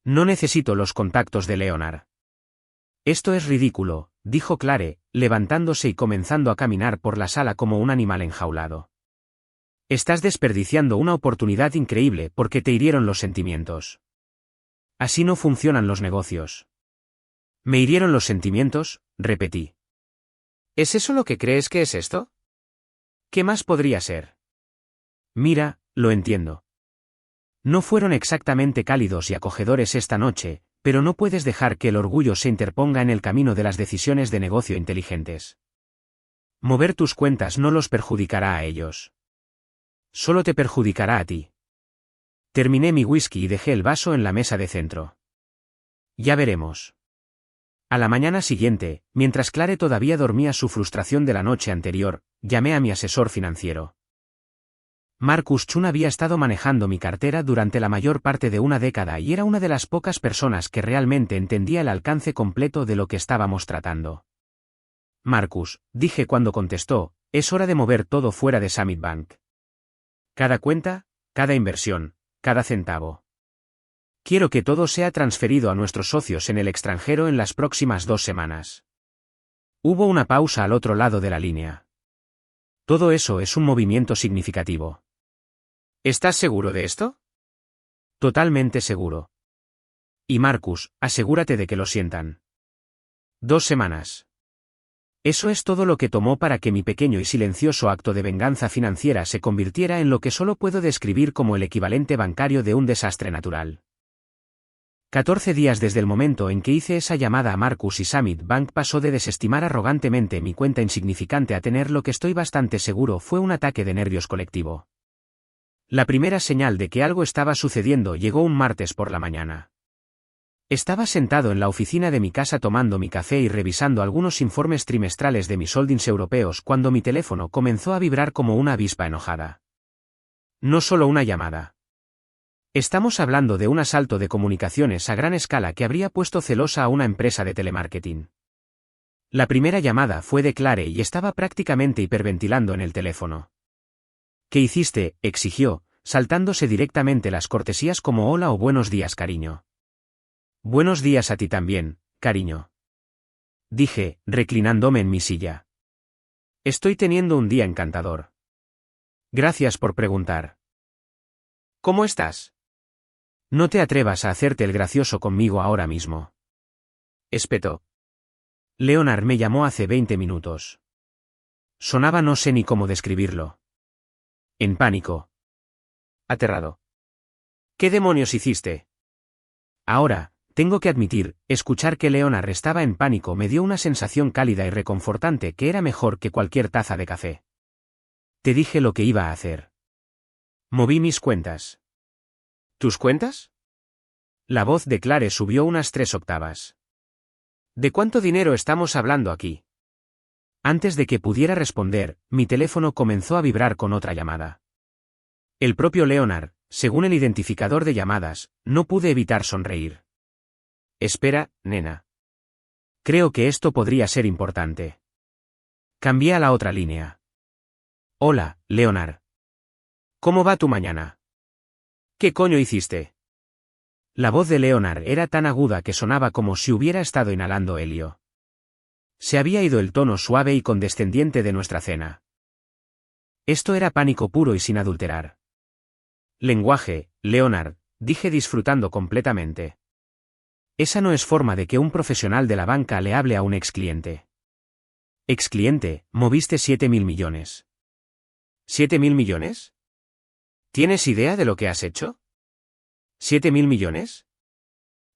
No necesito los contactos de Leonard. Esto es ridículo, dijo Clare, levantándose y comenzando a caminar por la sala como un animal enjaulado. Estás desperdiciando una oportunidad increíble porque te hirieron los sentimientos. Así no funcionan los negocios. ¿Me hirieron los sentimientos?, repetí. ¿Es eso lo que crees que es esto? ¿Qué más podría ser? Mira, lo entiendo. No fueron exactamente cálidos y acogedores esta noche, pero no puedes dejar que el orgullo se interponga en el camino de las decisiones de negocio inteligentes. Mover tus cuentas no los perjudicará a ellos. Solo te perjudicará a ti. Terminé mi whisky y dejé el vaso en la mesa de centro. Ya veremos. A la mañana siguiente, mientras Clare todavía dormía su frustración de la noche anterior, llamé a mi asesor financiero. Marcus Chun había estado manejando mi cartera durante la mayor parte de una década y era una de las pocas personas que realmente entendía el alcance completo de lo que estábamos tratando. Marcus, dije cuando contestó, es hora de mover todo fuera de Summit Bank. Cada cuenta, cada inversión, cada centavo. Quiero que todo sea transferido a nuestros socios en el extranjero en las próximas 2 semanas. Hubo una pausa al otro lado de la línea. Todo eso es un movimiento significativo. ¿Estás seguro de esto? Totalmente seguro. Y Marcus, asegúrate de que lo sientan. 2 semanas. Eso es todo lo que tomó para que mi pequeño y silencioso acto de venganza financiera se convirtiera en lo que solo puedo describir como el equivalente bancario de un desastre natural. 14 días desde el momento en que hice esa llamada a Marcus y Summit Bank pasó de desestimar arrogantemente mi cuenta insignificante a tener lo que estoy bastante seguro fue un ataque de nervios colectivo. La primera señal de que algo estaba sucediendo llegó un martes por la mañana. Estaba sentado en la oficina de mi casa tomando mi café y revisando algunos informes trimestrales de mis holdings europeos cuando mi teléfono comenzó a vibrar como una avispa enojada. No solo una llamada. Estamos hablando de un asalto de comunicaciones a gran escala que habría puesto celosa a una empresa de telemarketing. La primera llamada fue de Clare y estaba prácticamente hiperventilando en el teléfono. ¿Qué hiciste?, exigió, saltándose directamente las cortesías como hola o buenos días, cariño. Buenos días a ti también, cariño. Dije, reclinándome en mi silla. Estoy teniendo un día encantador. Gracias por preguntar. ¿Cómo estás? No te atrevas a hacerte el gracioso conmigo ahora mismo. Espetó. Leonard me llamó hace 20 minutos. Sonaba no sé ni cómo describirlo. En pánico. Aterrado. ¿Qué demonios hiciste? Ahora, tengo que admitir, escuchar que Leonard estaba en pánico me dio una sensación cálida y reconfortante que era mejor que cualquier taza de café. Te dije lo que iba a hacer. Moví mis cuentas. ¿Tus cuentas? La voz de Clare subió unas 3 octavas. ¿De cuánto dinero estamos hablando aquí? Antes de que pudiera responder, mi teléfono comenzó a vibrar con otra llamada. El propio Leonard, según el identificador de llamadas, no pude evitar sonreír. Espera, nena. Creo que esto podría ser importante. Cambié a la otra línea. Hola, Leonard. ¿Cómo va tu mañana? ¿Qué coño hiciste? La voz de Leonard era tan aguda que sonaba como si hubiera estado inhalando helio. Se había ido el tono suave y condescendiente de nuestra cena. Esto era pánico puro y sin adulterar. Lenguaje, Leonard, dije disfrutando completamente. Esa no es forma de que un profesional de la banca le hable a un excliente. Excliente, moviste 7.000 millones. ¿7.000 millones? ¿Tienes idea de lo que has hecho? ¿7.000 millones?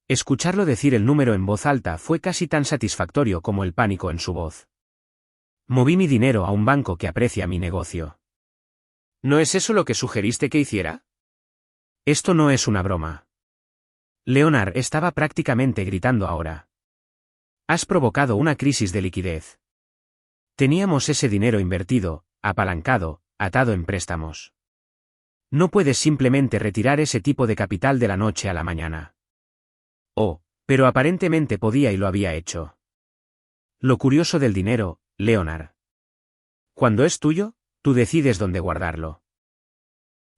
Escucharlo decir el número en voz alta fue casi tan satisfactorio como el pánico en su voz. Moví mi dinero a un banco que aprecia mi negocio. ¿No es eso lo que sugeriste que hiciera? Esto no es una broma. Leonard estaba prácticamente gritando ahora. Has provocado una crisis de liquidez. Teníamos ese dinero invertido, apalancado, atado en préstamos. No puedes simplemente retirar ese tipo de capital de la noche a la mañana. Oh, pero aparentemente podía y lo había hecho. Lo curioso del dinero, Leonard. Cuando es tuyo, tú decides dónde guardarlo.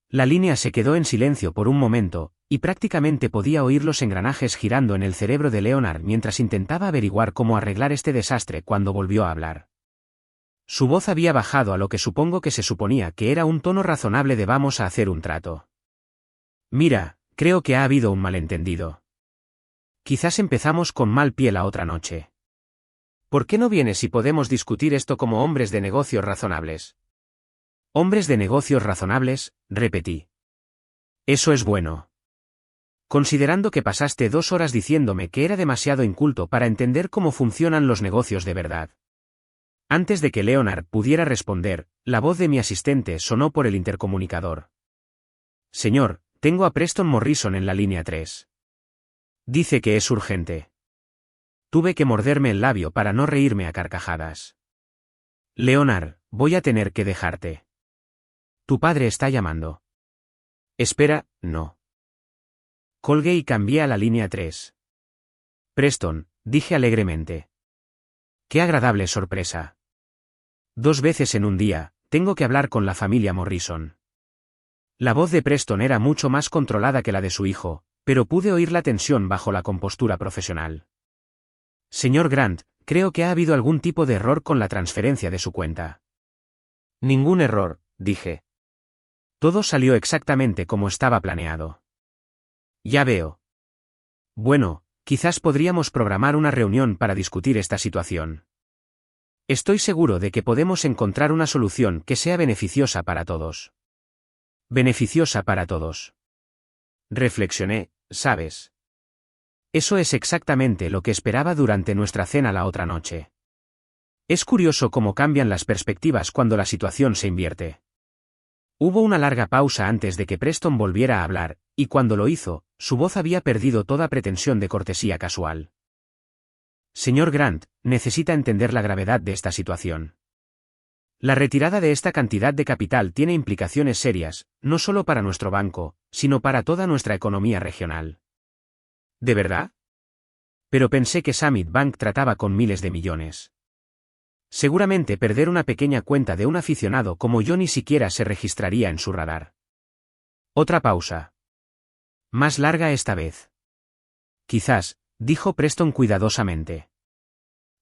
La línea se quedó en silencio por un momento, y prácticamente podía oír los engranajes girando en el cerebro de Leonard mientras intentaba averiguar cómo arreglar este desastre cuando volvió a hablar. Su voz había bajado a lo que supongo que se suponía que era un tono razonable de vamos a hacer un trato. Mira, creo que ha habido un malentendido. Quizás empezamos con mal pie la otra noche. ¿Por qué no vienes y podemos discutir esto como hombres de negocios razonables? Hombres de negocios razonables, repetí. Eso es bueno. Considerando que pasaste 2 horas diciéndome que era demasiado inculto para entender cómo funcionan los negocios de verdad. Antes de que Leonard pudiera responder, la voz de mi asistente sonó por el intercomunicador. Señor, tengo a Preston Morrison en la línea 3. Dice que es urgente. Tuve que morderme el labio para no reírme a carcajadas. Leonard, voy a tener que dejarte. Tu padre está llamando. Espera, no. Colgué y cambié a la línea 3. Preston, dije alegremente. Qué agradable sorpresa. 2 veces en un día, tengo que hablar con la familia Morrison. La voz de Preston era mucho más controlada que la de su hijo, pero pude oír la tensión bajo la compostura profesional. Señor Grant, creo que ha habido algún tipo de error con la transferencia de su cuenta. Ningún error, dije. Todo salió exactamente como estaba planeado. Ya veo. Bueno, quizás podríamos programar una reunión para discutir esta situación. Estoy seguro de que podemos encontrar una solución que sea beneficiosa para todos. Beneficiosa para todos. Reflexioné, ¿sabes? Eso es exactamente lo que esperaba durante nuestra cena la otra noche. Es curioso cómo cambian las perspectivas cuando la situación se invierte. Hubo una larga pausa antes de que Preston volviera a hablar, y cuando lo hizo, su voz había perdido toda pretensión de cortesía casual. Señor Grant, necesita entender la gravedad de esta situación. La retirada de esta cantidad de capital tiene implicaciones serias, no solo para nuestro banco, sino para toda nuestra economía regional. ¿De verdad? Pero pensé que Summit Bank trataba con miles de millones. Seguramente perder una pequeña cuenta de un aficionado como yo ni siquiera se registraría en su radar. Otra pausa. Más larga esta vez. Quizás, dijo Preston cuidadosamente.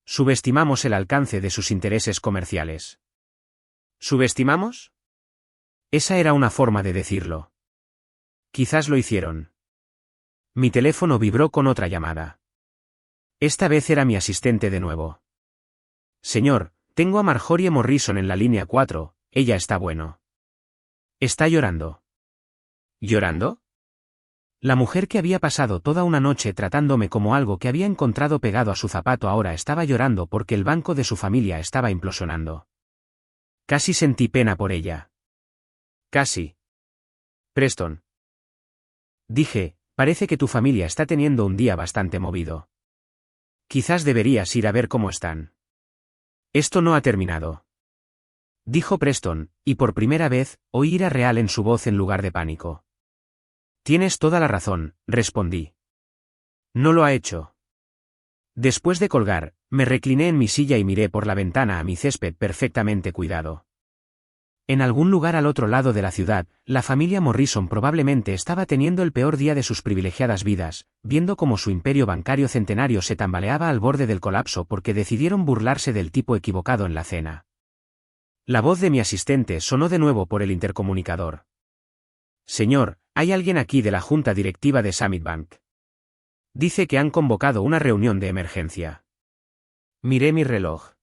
Subestimamos el alcance de sus intereses comerciales. ¿Subestimamos? Esa era una forma de decirlo. Quizás lo hicieron. Mi teléfono vibró con otra llamada. Esta vez era mi asistente de nuevo. Señor, tengo a Marjorie Morrison en la línea 4, ella está bueno. Está llorando. ¿Llorando? La mujer que había pasado toda una noche tratándome como algo que había encontrado pegado a su zapato ahora estaba llorando porque el banco de su familia estaba implosionando. Casi sentí pena por ella. Casi. Preston. Dije, parece que tu familia está teniendo un día bastante movido. Quizás deberías ir a ver cómo están. Esto no ha terminado. Dijo Preston, y por primera vez, oí ira real en su voz en lugar de pánico. Tienes toda la razón, respondí. No lo ha hecho. Después de colgar, me recliné en mi silla y miré por la ventana a mi césped perfectamente cuidado. En algún lugar al otro lado de la ciudad, la familia Morrison probablemente estaba teniendo el peor día de sus privilegiadas vidas, viendo cómo su imperio bancario centenario se tambaleaba al borde del colapso porque decidieron burlarse del tipo equivocado en la cena. La voz de mi asistente sonó de nuevo por el intercomunicador. Señor, hay alguien aquí de la junta directiva de Summit Bank. Dice que han convocado una reunión de emergencia. Miré mi reloj.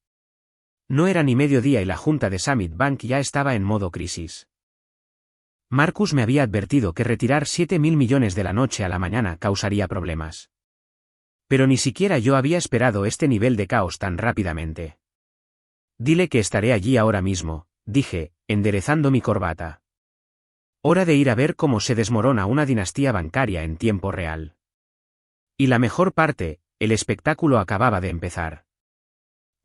No era ni mediodía y la junta de Summit Bank ya estaba en modo crisis. Marcus me había advertido que retirar 7.000 millones de la noche a la mañana causaría problemas. Pero ni siquiera yo había esperado este nivel de caos tan rápidamente. Dile que estaré allí ahora mismo, dije, enderezando mi corbata. Hora de ir a ver cómo se desmorona una dinastía bancaria en tiempo real. Y la mejor parte, el espectáculo acababa de empezar.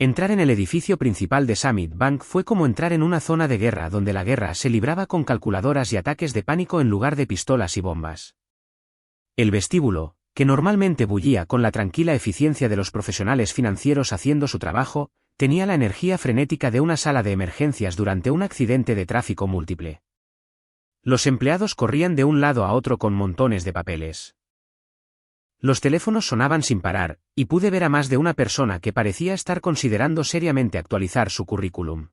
Entrar en el edificio principal de Summit Bank fue como entrar en una zona de guerra donde la guerra se libraba con calculadoras y ataques de pánico en lugar de pistolas y bombas. El vestíbulo, que normalmente bullía con la tranquila eficiencia de los profesionales financieros haciendo su trabajo, tenía la energía frenética de una sala de emergencias durante un accidente de tráfico múltiple. Los empleados corrían de un lado a otro con montones de papeles. Los teléfonos sonaban sin parar, y pude ver a más de una persona que parecía estar considerando seriamente actualizar su currículum.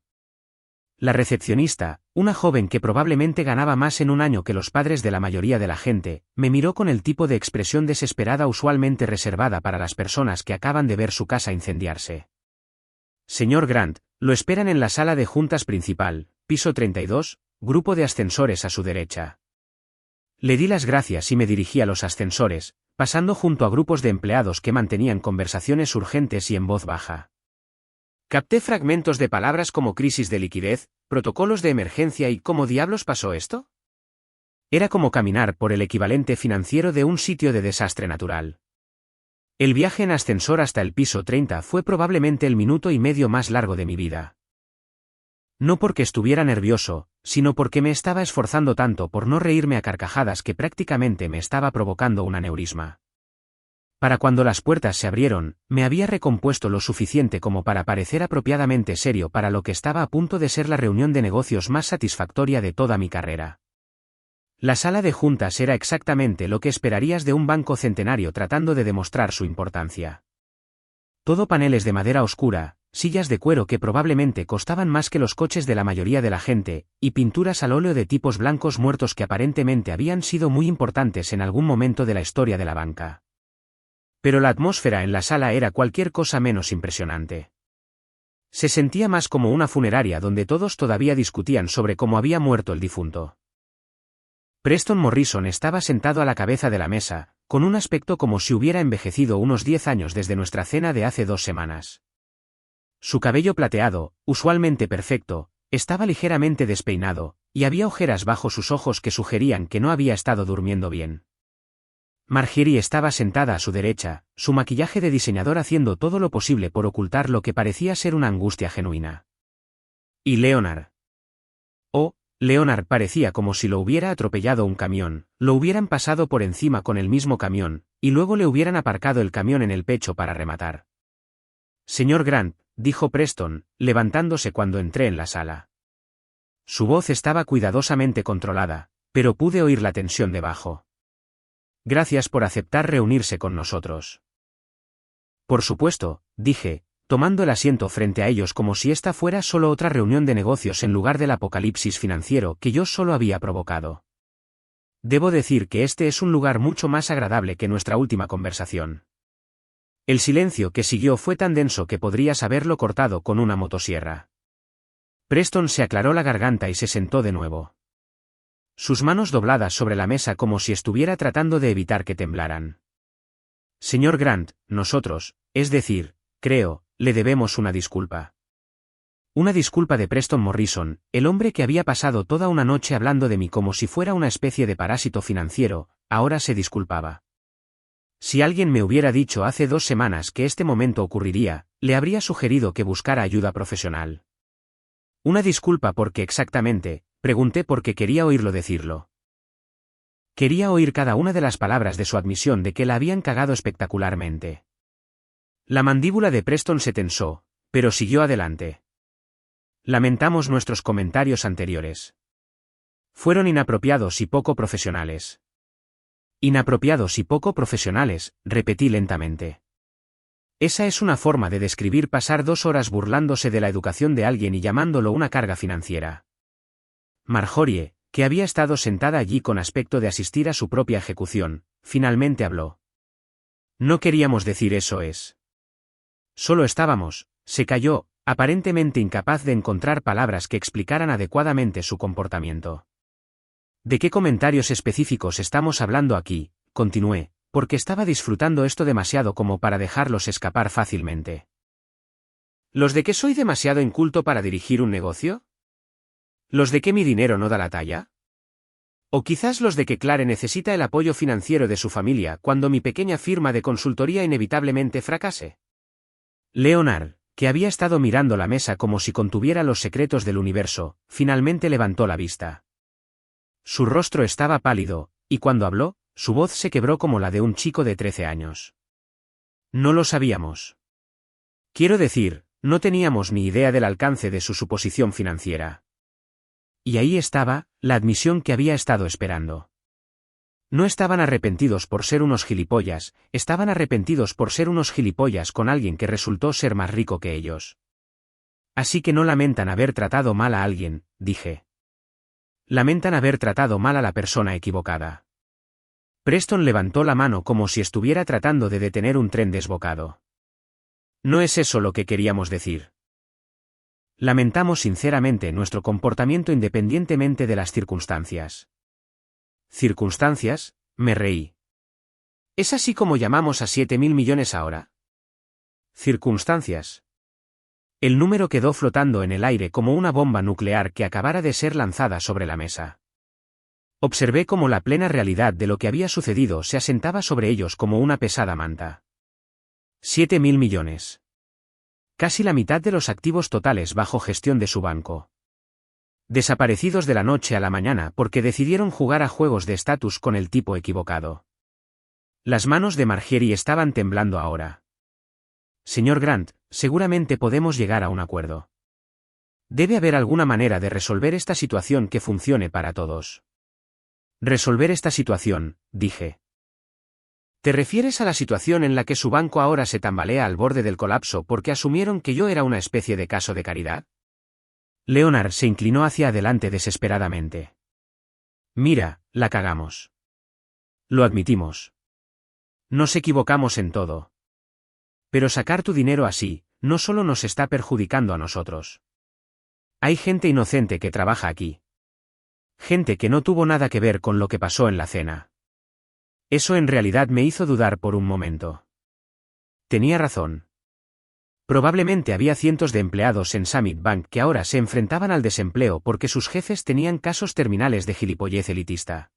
La recepcionista, una joven que probablemente ganaba más en un año que los padres de la mayoría de la gente, me miró con el tipo de expresión desesperada usualmente reservada para las personas que acaban de ver su casa incendiarse. Señor Grant, lo esperan en la sala de juntas principal, piso 32, grupo de ascensores a su derecha. Le di las gracias y me dirigí a los ascensores, pasando junto a grupos de empleados que mantenían conversaciones urgentes y en voz baja. Capté fragmentos de palabras como crisis de liquidez, protocolos de emergencia y ¿cómo diablos pasó esto? Era como caminar por el equivalente financiero de un sitio de desastre natural. El viaje en ascensor hasta el piso 30 fue probablemente el minuto y medio más largo de mi vida. No porque estuviera nervioso, sino porque me estaba esforzando tanto por no reírme a carcajadas que prácticamente me estaba provocando un aneurisma. Para cuando las puertas se abrieron, me había recompuesto lo suficiente como para parecer apropiadamente serio para lo que estaba a punto de ser la reunión de negocios más satisfactoria de toda mi carrera. La sala de juntas era exactamente lo que esperarías de un banco centenario tratando de demostrar su importancia. Todo paneles de madera oscura, sillas de cuero que probablemente costaban más que los coches de la mayoría de la gente, y pinturas al óleo de tipos blancos muertos que aparentemente habían sido muy importantes en algún momento de la historia de la banca. Pero la atmósfera en la sala era cualquier cosa menos impresionante. Se sentía más como una funeraria donde todos todavía discutían sobre cómo había muerto el difunto. Preston Morrison estaba sentado a la cabeza de la mesa, con un aspecto como si hubiera envejecido unos 10 años desde nuestra cena de hace 2 semanas. Su cabello plateado, usualmente perfecto, estaba ligeramente despeinado, y había ojeras bajo sus ojos que sugerían que no había estado durmiendo bien. Marjorie estaba sentada a su derecha, su maquillaje de diseñador haciendo todo lo posible por ocultar lo que parecía ser una angustia genuina. ¿Y Leonard? Oh, Leonard parecía como si lo hubiera atropellado un camión, lo hubieran pasado por encima con el mismo camión, y luego le hubieran aparcado el camión en el pecho para rematar. Señor Grant, dijo Preston, levantándose cuando entré en la sala. Su voz estaba cuidadosamente controlada, pero pude oír la tensión debajo. Gracias por aceptar reunirse con nosotros. Por supuesto, dije, tomando el asiento frente a ellos como si esta fuera solo otra reunión de negocios en lugar del apocalipsis financiero que yo solo había provocado. Debo decir que este es un lugar mucho más agradable que nuestra última conversación. El silencio que siguió fue tan denso que podrías haberlo cortado con una motosierra. Preston se aclaró la garganta y se sentó de nuevo. Sus manos dobladas sobre la mesa como si estuviera tratando de evitar que temblaran. Señor Grant, nosotros, es decir, creo, le debemos una disculpa. Una disculpa de Preston Morrison, el hombre que había pasado toda una noche hablando de mí como si fuera una especie de parásito financiero, ahora se disculpaba. Si alguien me hubiera dicho hace 2 semanas que este momento ocurriría, le habría sugerido que buscara ayuda profesional. Una disculpa porque exactamente, pregunté porque quería oírlo decirlo. Quería oír cada una de las palabras de su admisión de que la habían cagado espectacularmente. La mandíbula de Preston se tensó, pero siguió adelante. Lamentamos nuestros comentarios anteriores. Fueron inapropiados y poco profesionales. Inapropiados y poco profesionales, repetí lentamente. Esa es una forma de describir pasar 2 horas burlándose de la educación de alguien y llamándolo una carga financiera. Marjorie, que había estado sentada allí con aspecto de asistir a su propia ejecución, finalmente habló. No queríamos decir eso es. Solo estábamos, se calló, aparentemente incapaz de encontrar palabras que explicaran adecuadamente su comportamiento. ¿De qué comentarios específicos estamos hablando aquí?, continué, porque estaba disfrutando esto demasiado como para dejarlos escapar fácilmente. ¿Los de que soy demasiado inculto para dirigir un negocio? ¿Los de que mi dinero no da la talla? ¿O quizás los de que Clare necesita el apoyo financiero de su familia cuando mi pequeña firma de consultoría inevitablemente fracase? Leonard, que había estado mirando la mesa como si contuviera los secretos del universo, finalmente levantó la vista. Su rostro estaba pálido, y cuando habló, su voz se quebró como la de un chico de 13 años. No lo sabíamos. Quiero decir, no teníamos ni idea del alcance de su suposición financiera. Y ahí estaba, la admisión que había estado esperando. No estaban arrepentidos por ser unos gilipollas, estaban arrepentidos por ser unos gilipollas con alguien que resultó ser más rico que ellos. Así que no lamentan haber tratado mal a alguien, dije. Lamentan haber tratado mal a la persona equivocada. Preston levantó la mano como si estuviera tratando de detener un tren desbocado. No es eso lo que queríamos decir. Lamentamos sinceramente nuestro comportamiento independientemente de las circunstancias. ¿Circunstancias? Me reí. ¿Es así como llamamos a 7.000 millones ahora? Circunstancias. El número quedó flotando en el aire como una bomba nuclear que acabara de ser lanzada sobre la mesa. Observé cómo la plena realidad de lo que había sucedido se asentaba sobre ellos como una pesada manta. 7.000 millones. Casi la mitad de los activos totales bajo gestión de su banco. Desaparecidos de la noche a la mañana porque decidieron jugar a juegos de estatus con el tipo equivocado. Las manos de Marjorie estaban temblando ahora. Señor Grant, seguramente podemos llegar a un acuerdo. Debe haber alguna manera de resolver esta situación que funcione para todos. Resolver esta situación, dije. ¿Te refieres a la situación en la que su banco ahora se tambalea al borde del colapso porque asumieron que yo era una especie de caso de caridad? Leonard se inclinó hacia adelante desesperadamente. Mira, la cagamos. Lo admitimos. Nos equivocamos en todo. Pero sacar tu dinero así, no solo nos está perjudicando a nosotros. Hay gente inocente que trabaja aquí. Gente que no tuvo nada que ver con lo que pasó en la cena. Eso en realidad me hizo dudar por un momento. Tenía razón. Probablemente había cientos de empleados en Summit Bank que ahora se enfrentaban al desempleo porque sus jefes tenían casos terminales de gilipollez elitista.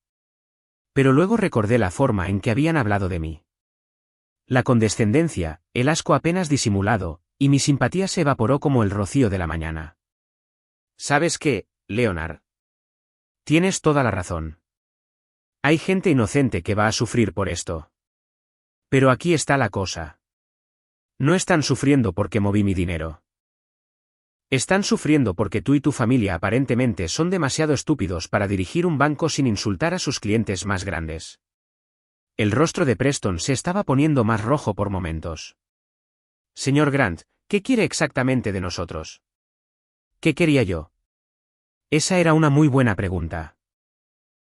Pero luego recordé la forma en que habían hablado de mí. La condescendencia, el asco apenas disimulado, y mi simpatía se evaporó como el rocío de la mañana. ¿Sabes qué, Leonard? Tienes toda la razón. Hay gente inocente que va a sufrir por esto. Pero aquí está la cosa. No están sufriendo porque moví mi dinero. Están sufriendo porque tú y tu familia aparentemente son demasiado estúpidos para dirigir un banco sin insultar a sus clientes más grandes. El rostro de Preston se estaba poniendo más rojo por momentos. Señor Grant, ¿qué quiere exactamente de nosotros? ¿Qué quería yo? Esa era una muy buena pregunta.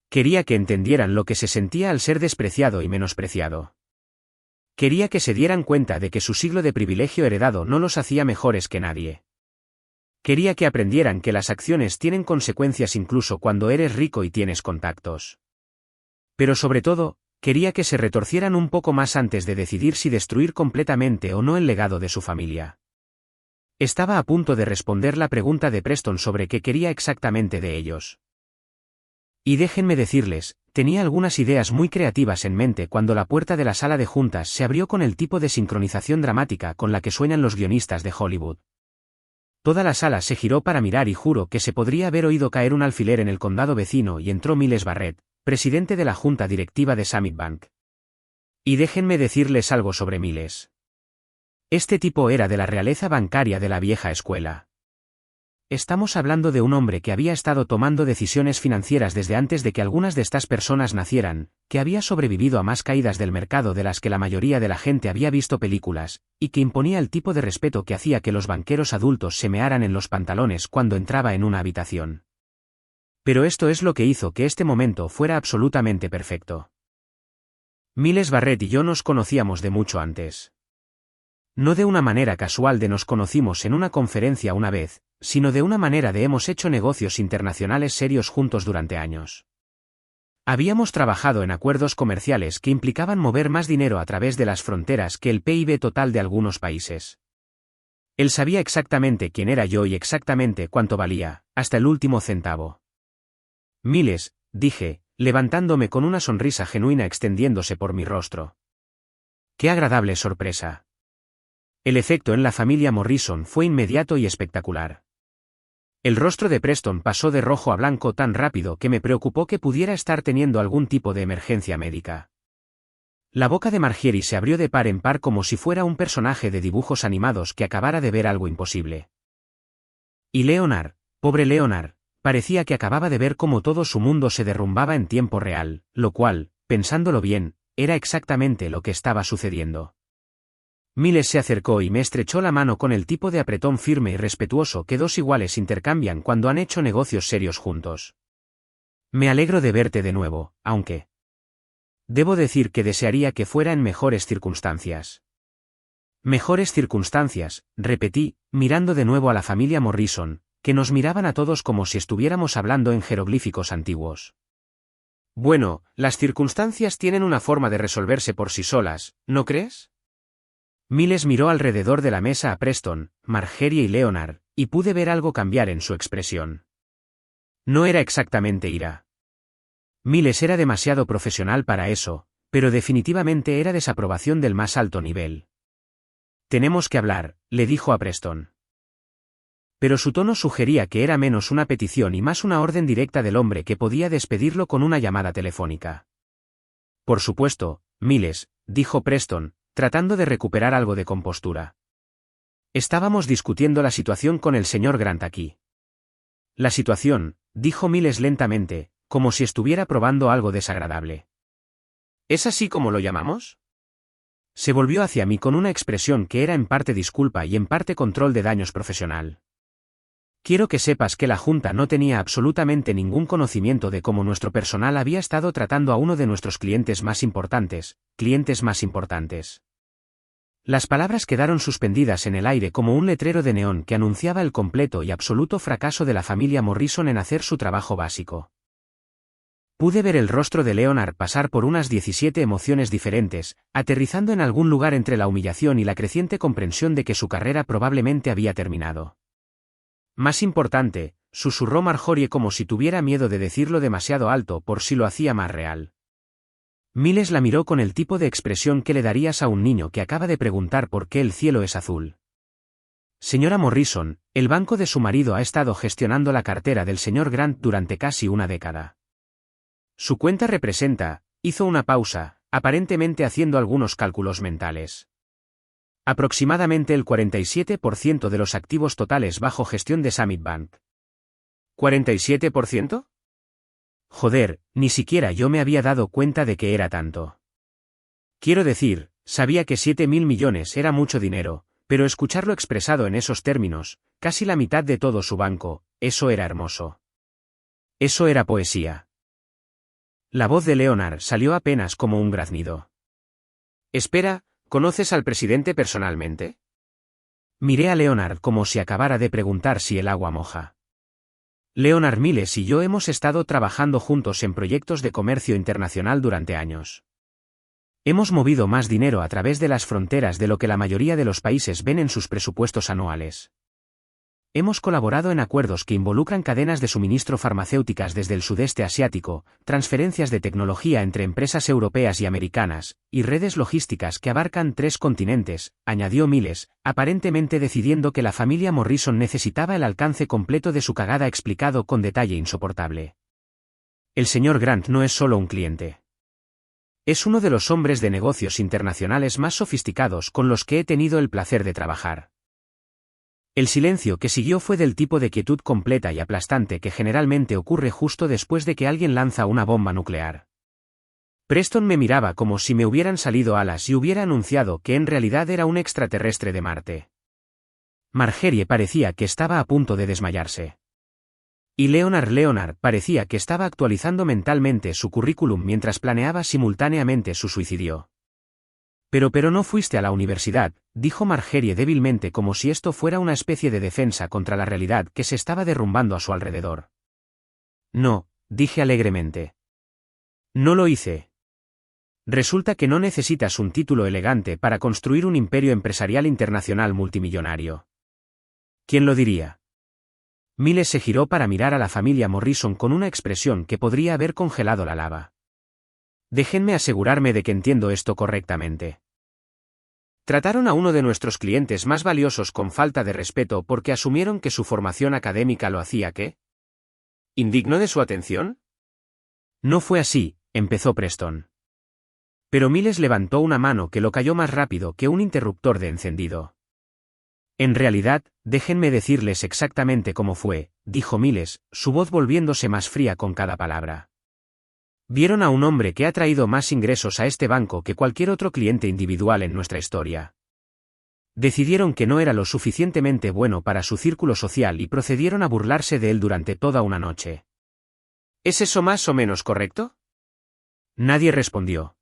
Quería que entendieran lo que se sentía al ser despreciado y menospreciado. Quería que se dieran cuenta de que su siglo de privilegio heredado no los hacía mejores que nadie. Quería que aprendieran que las acciones tienen consecuencias incluso cuando eres rico y tienes contactos. Pero sobre todo, quería que se retorcieran un poco más antes de decidir si destruir completamente o no el legado de su familia. Estaba a punto de responder la pregunta de Preston sobre qué quería exactamente de ellos. Y déjenme decirles, tenía algunas ideas muy creativas en mente cuando la puerta de la sala de juntas se abrió con el tipo de sincronización dramática con la que sueñan los guionistas de Hollywood. Toda la sala se giró para mirar y juro que se podría haber oído caer un alfiler en el condado vecino y entró Miles Barrett, presidente de la junta directiva de Summit Bank. Y déjenme decirles algo sobre Miles. Este tipo era de la realeza bancaria de la vieja escuela. Estamos hablando de un hombre que había estado tomando decisiones financieras desde antes de que algunas de estas personas nacieran, que había sobrevivido a más caídas del mercado de las que la mayoría de la gente había visto películas, y que imponía el tipo de respeto que hacía que los banqueros adultos se mearan en los pantalones cuando entraba en una habitación. Pero esto es lo que hizo que este momento fuera absolutamente perfecto. Miles Barrett y yo nos conocíamos de mucho antes. No de una manera casual de nos conocimos en una conferencia una vez, sino de una manera de hemos hecho negocios internacionales serios juntos durante años. Habíamos trabajado en acuerdos comerciales que implicaban mover más dinero a través de las fronteras que el PIB total de algunos países. Él sabía exactamente quién era yo y exactamente cuánto valía, hasta el último centavo. Miles, dije, levantándome con una sonrisa genuina extendiéndose por mi rostro. ¡Qué agradable sorpresa! El efecto en la familia Morrison fue inmediato y espectacular. El rostro de Preston pasó de rojo a blanco tan rápido que me preocupó que pudiera estar teniendo algún tipo de emergencia médica. La boca de Margieri se abrió de par en par como si fuera un personaje de dibujos animados que acabara de ver algo imposible. Y Leonard, pobre Leonard, parecía que acababa de ver cómo todo su mundo se derrumbaba en tiempo real, lo cual, pensándolo bien, era exactamente lo que estaba sucediendo. Miles se acercó y me estrechó la mano con el tipo de apretón firme y respetuoso que dos iguales intercambian cuando han hecho negocios serios juntos. Me alegro de verte de nuevo, aunque debo decir que desearía que fuera en mejores circunstancias. Mejores circunstancias, repetí, mirando de nuevo a la familia Morrison, que nos miraban a todos como si estuviéramos hablando en jeroglíficos antiguos. Bueno, las circunstancias tienen una forma de resolverse por sí solas, ¿no crees? Miles miró alrededor de la mesa a Preston, Margery y Leonard, y pude ver algo cambiar en su expresión. No era exactamente ira. Miles era demasiado profesional para eso, pero definitivamente era desaprobación del más alto nivel. Tenemos que hablar, le dijo a Preston. Pero su tono sugería que era menos una petición y más una orden directa del hombre que podía despedirlo con una llamada telefónica. Por supuesto, Miles, dijo Preston, tratando de recuperar algo de compostura. Estábamos discutiendo la situación con el señor Grant aquí. La situación, dijo Miles lentamente, como si estuviera probando algo desagradable. ¿Es así como lo llamamos? Se volvió hacia mí con una expresión que era en parte disculpa y en parte control de daños profesional. Quiero que sepas que la Junta no tenía absolutamente ningún conocimiento de cómo nuestro personal había estado tratando a uno de nuestros clientes más importantes. Las palabras quedaron suspendidas en el aire como un letrero de neón que anunciaba el completo y absoluto fracaso de la familia Morrison en hacer su trabajo básico. Pude ver el rostro de Leonard pasar por unas 17 emociones diferentes, aterrizando en algún lugar entre la humillación y la creciente comprensión de que su carrera probablemente había terminado. Más importante, susurró Marjorie como si tuviera miedo de decirlo demasiado alto por si lo hacía más real. Miles la miró con el tipo de expresión que le darías a un niño que acaba de preguntar por qué el cielo es azul. Señora Morrison, el banco de su marido ha estado gestionando la cartera del señor Grant durante casi una década. Su cuenta representa, hizo una pausa, aparentemente haciendo algunos cálculos mentales. Aproximadamente el 47% de los activos totales bajo gestión de Summit Bank. ¿47%? Joder, ni siquiera yo me había dado cuenta de que era tanto. Quiero decir, sabía que 7.000 millones era mucho dinero, pero escucharlo expresado en esos términos, casi la mitad de todo su banco, eso era hermoso. Eso era poesía. La voz de Leonard salió apenas como un graznido. Espera, ¿conoces al presidente personalmente? Miré a Leonard como si acabara de preguntar si el agua moja. Leonard Miles y yo hemos estado trabajando juntos en proyectos de comercio internacional durante años. Hemos movido más dinero a través de las fronteras de lo que la mayoría de los países ven en sus presupuestos anuales. Hemos colaborado en acuerdos que involucran cadenas de suministro farmacéuticas desde el sudeste asiático, transferencias de tecnología entre empresas europeas y americanas, y redes logísticas que abarcan 3 continentes, añadió Miles, aparentemente decidiendo que la familia Morrison necesitaba el alcance completo de su cagada explicado con detalle insoportable. El señor Grant no es solo un cliente. Es uno de los hombres de negocios internacionales más sofisticados con los que he tenido el placer de trabajar. El silencio que siguió fue del tipo de quietud completa y aplastante que generalmente ocurre justo después de que alguien lanza una bomba nuclear. Preston me miraba como si me hubieran salido alas y hubiera anunciado que en realidad era un extraterrestre de Marte. Marjorie parecía que estaba a punto de desmayarse. Y Leonard parecía que estaba actualizando mentalmente su currículum mientras planeaba simultáneamente su suicidio. Pero no fuiste a la universidad, dijo Marjorie débilmente como si esto fuera una especie de defensa contra la realidad que se estaba derrumbando a su alrededor. No, dije alegremente. No lo hice. Resulta que no necesitas un título elegante para construir un imperio empresarial internacional multimillonario. ¿Quién lo diría? Miles se giró para mirar a la familia Morrison con una expresión que podría haber congelado la lava. Déjenme asegurarme de que entiendo esto correctamente. Trataron a uno de nuestros clientes más valiosos con falta de respeto porque asumieron que su formación académica lo hacía ¿qué? ¿Indigno de su atención? No fue así, empezó Preston. Pero Miles levantó una mano que lo cayó más rápido que un interruptor de encendido. En realidad, déjenme decirles exactamente cómo fue, dijo Miles, su voz volviéndose más fría con cada palabra. Vieron a un hombre que ha traído más ingresos a este banco que cualquier otro cliente individual en nuestra historia. Decidieron que no era lo suficientemente bueno para su círculo social y procedieron a burlarse de él durante toda una noche. ¿Es eso más o menos correcto? Nadie respondió.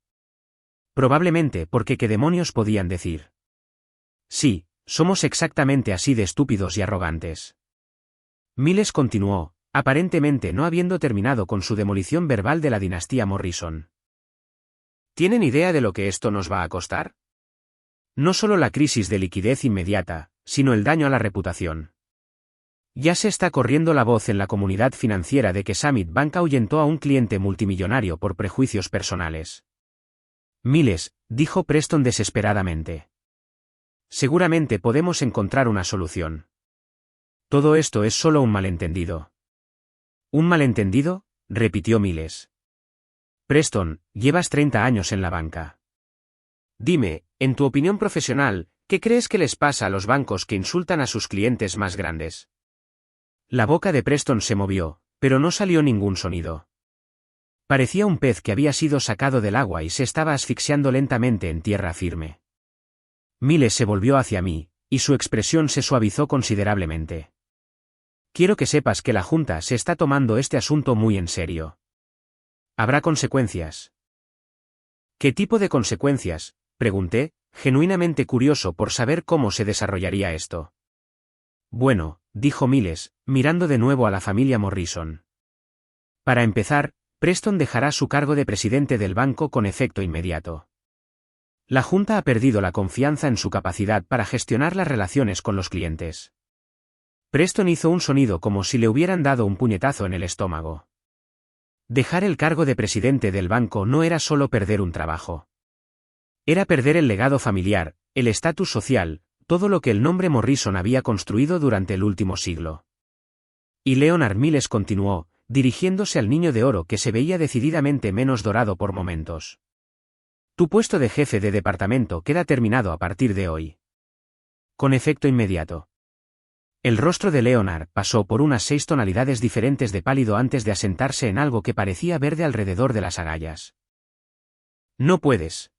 Probablemente porque ¿qué demonios podían decir? Sí, somos exactamente así de estúpidos y arrogantes. Miles continuó, aparentemente no habiendo terminado con su demolición verbal de la dinastía Morrison. ¿Tienen idea de lo que esto nos va a costar? No solo la crisis de liquidez inmediata, sino el daño a la reputación. Ya se está corriendo la voz en la comunidad financiera de que Summit Bank ahuyentó a un cliente multimillonario por prejuicios personales. Miles, dijo Preston desesperadamente. Seguramente podemos encontrar una solución. Todo esto es solo un malentendido. ¿Un malentendido?, repitió Miles. Preston, llevas 30 años en la banca. Dime, en tu opinión profesional, ¿qué crees que les pasa a los bancos que insultan a sus clientes más grandes? La boca de Preston se movió, pero no salió ningún sonido. Parecía un pez que había sido sacado del agua y se estaba asfixiando lentamente en tierra firme. Miles se volvió hacia mí, y su expresión se suavizó considerablemente. Quiero que sepas que la Junta se está tomando este asunto muy en serio. Habrá consecuencias. ¿Qué tipo de consecuencias?, pregunté, genuinamente curioso por saber cómo se desarrollaría esto. Bueno, dijo Miles, mirando de nuevo a la familia Morrison. Para empezar, Preston dejará su cargo de presidente del banco con efecto inmediato. La Junta ha perdido la confianza en su capacidad para gestionar las relaciones con los clientes. Preston hizo un sonido como si le hubieran dado un puñetazo en el estómago. Dejar el cargo de presidente del banco no era solo perder un trabajo. Era perder el legado familiar, el estatus social, todo lo que el nombre Morrison había construido durante el último siglo. Y Leonard Miles continuó, dirigiéndose al niño de oro que se veía decididamente menos dorado por momentos. Tu puesto de jefe de departamento queda terminado a partir de hoy. Con efecto inmediato. El rostro de Leonard pasó por unas 6 tonalidades diferentes de pálido antes de asentarse en algo que parecía verde alrededor de las agallas. No puedes.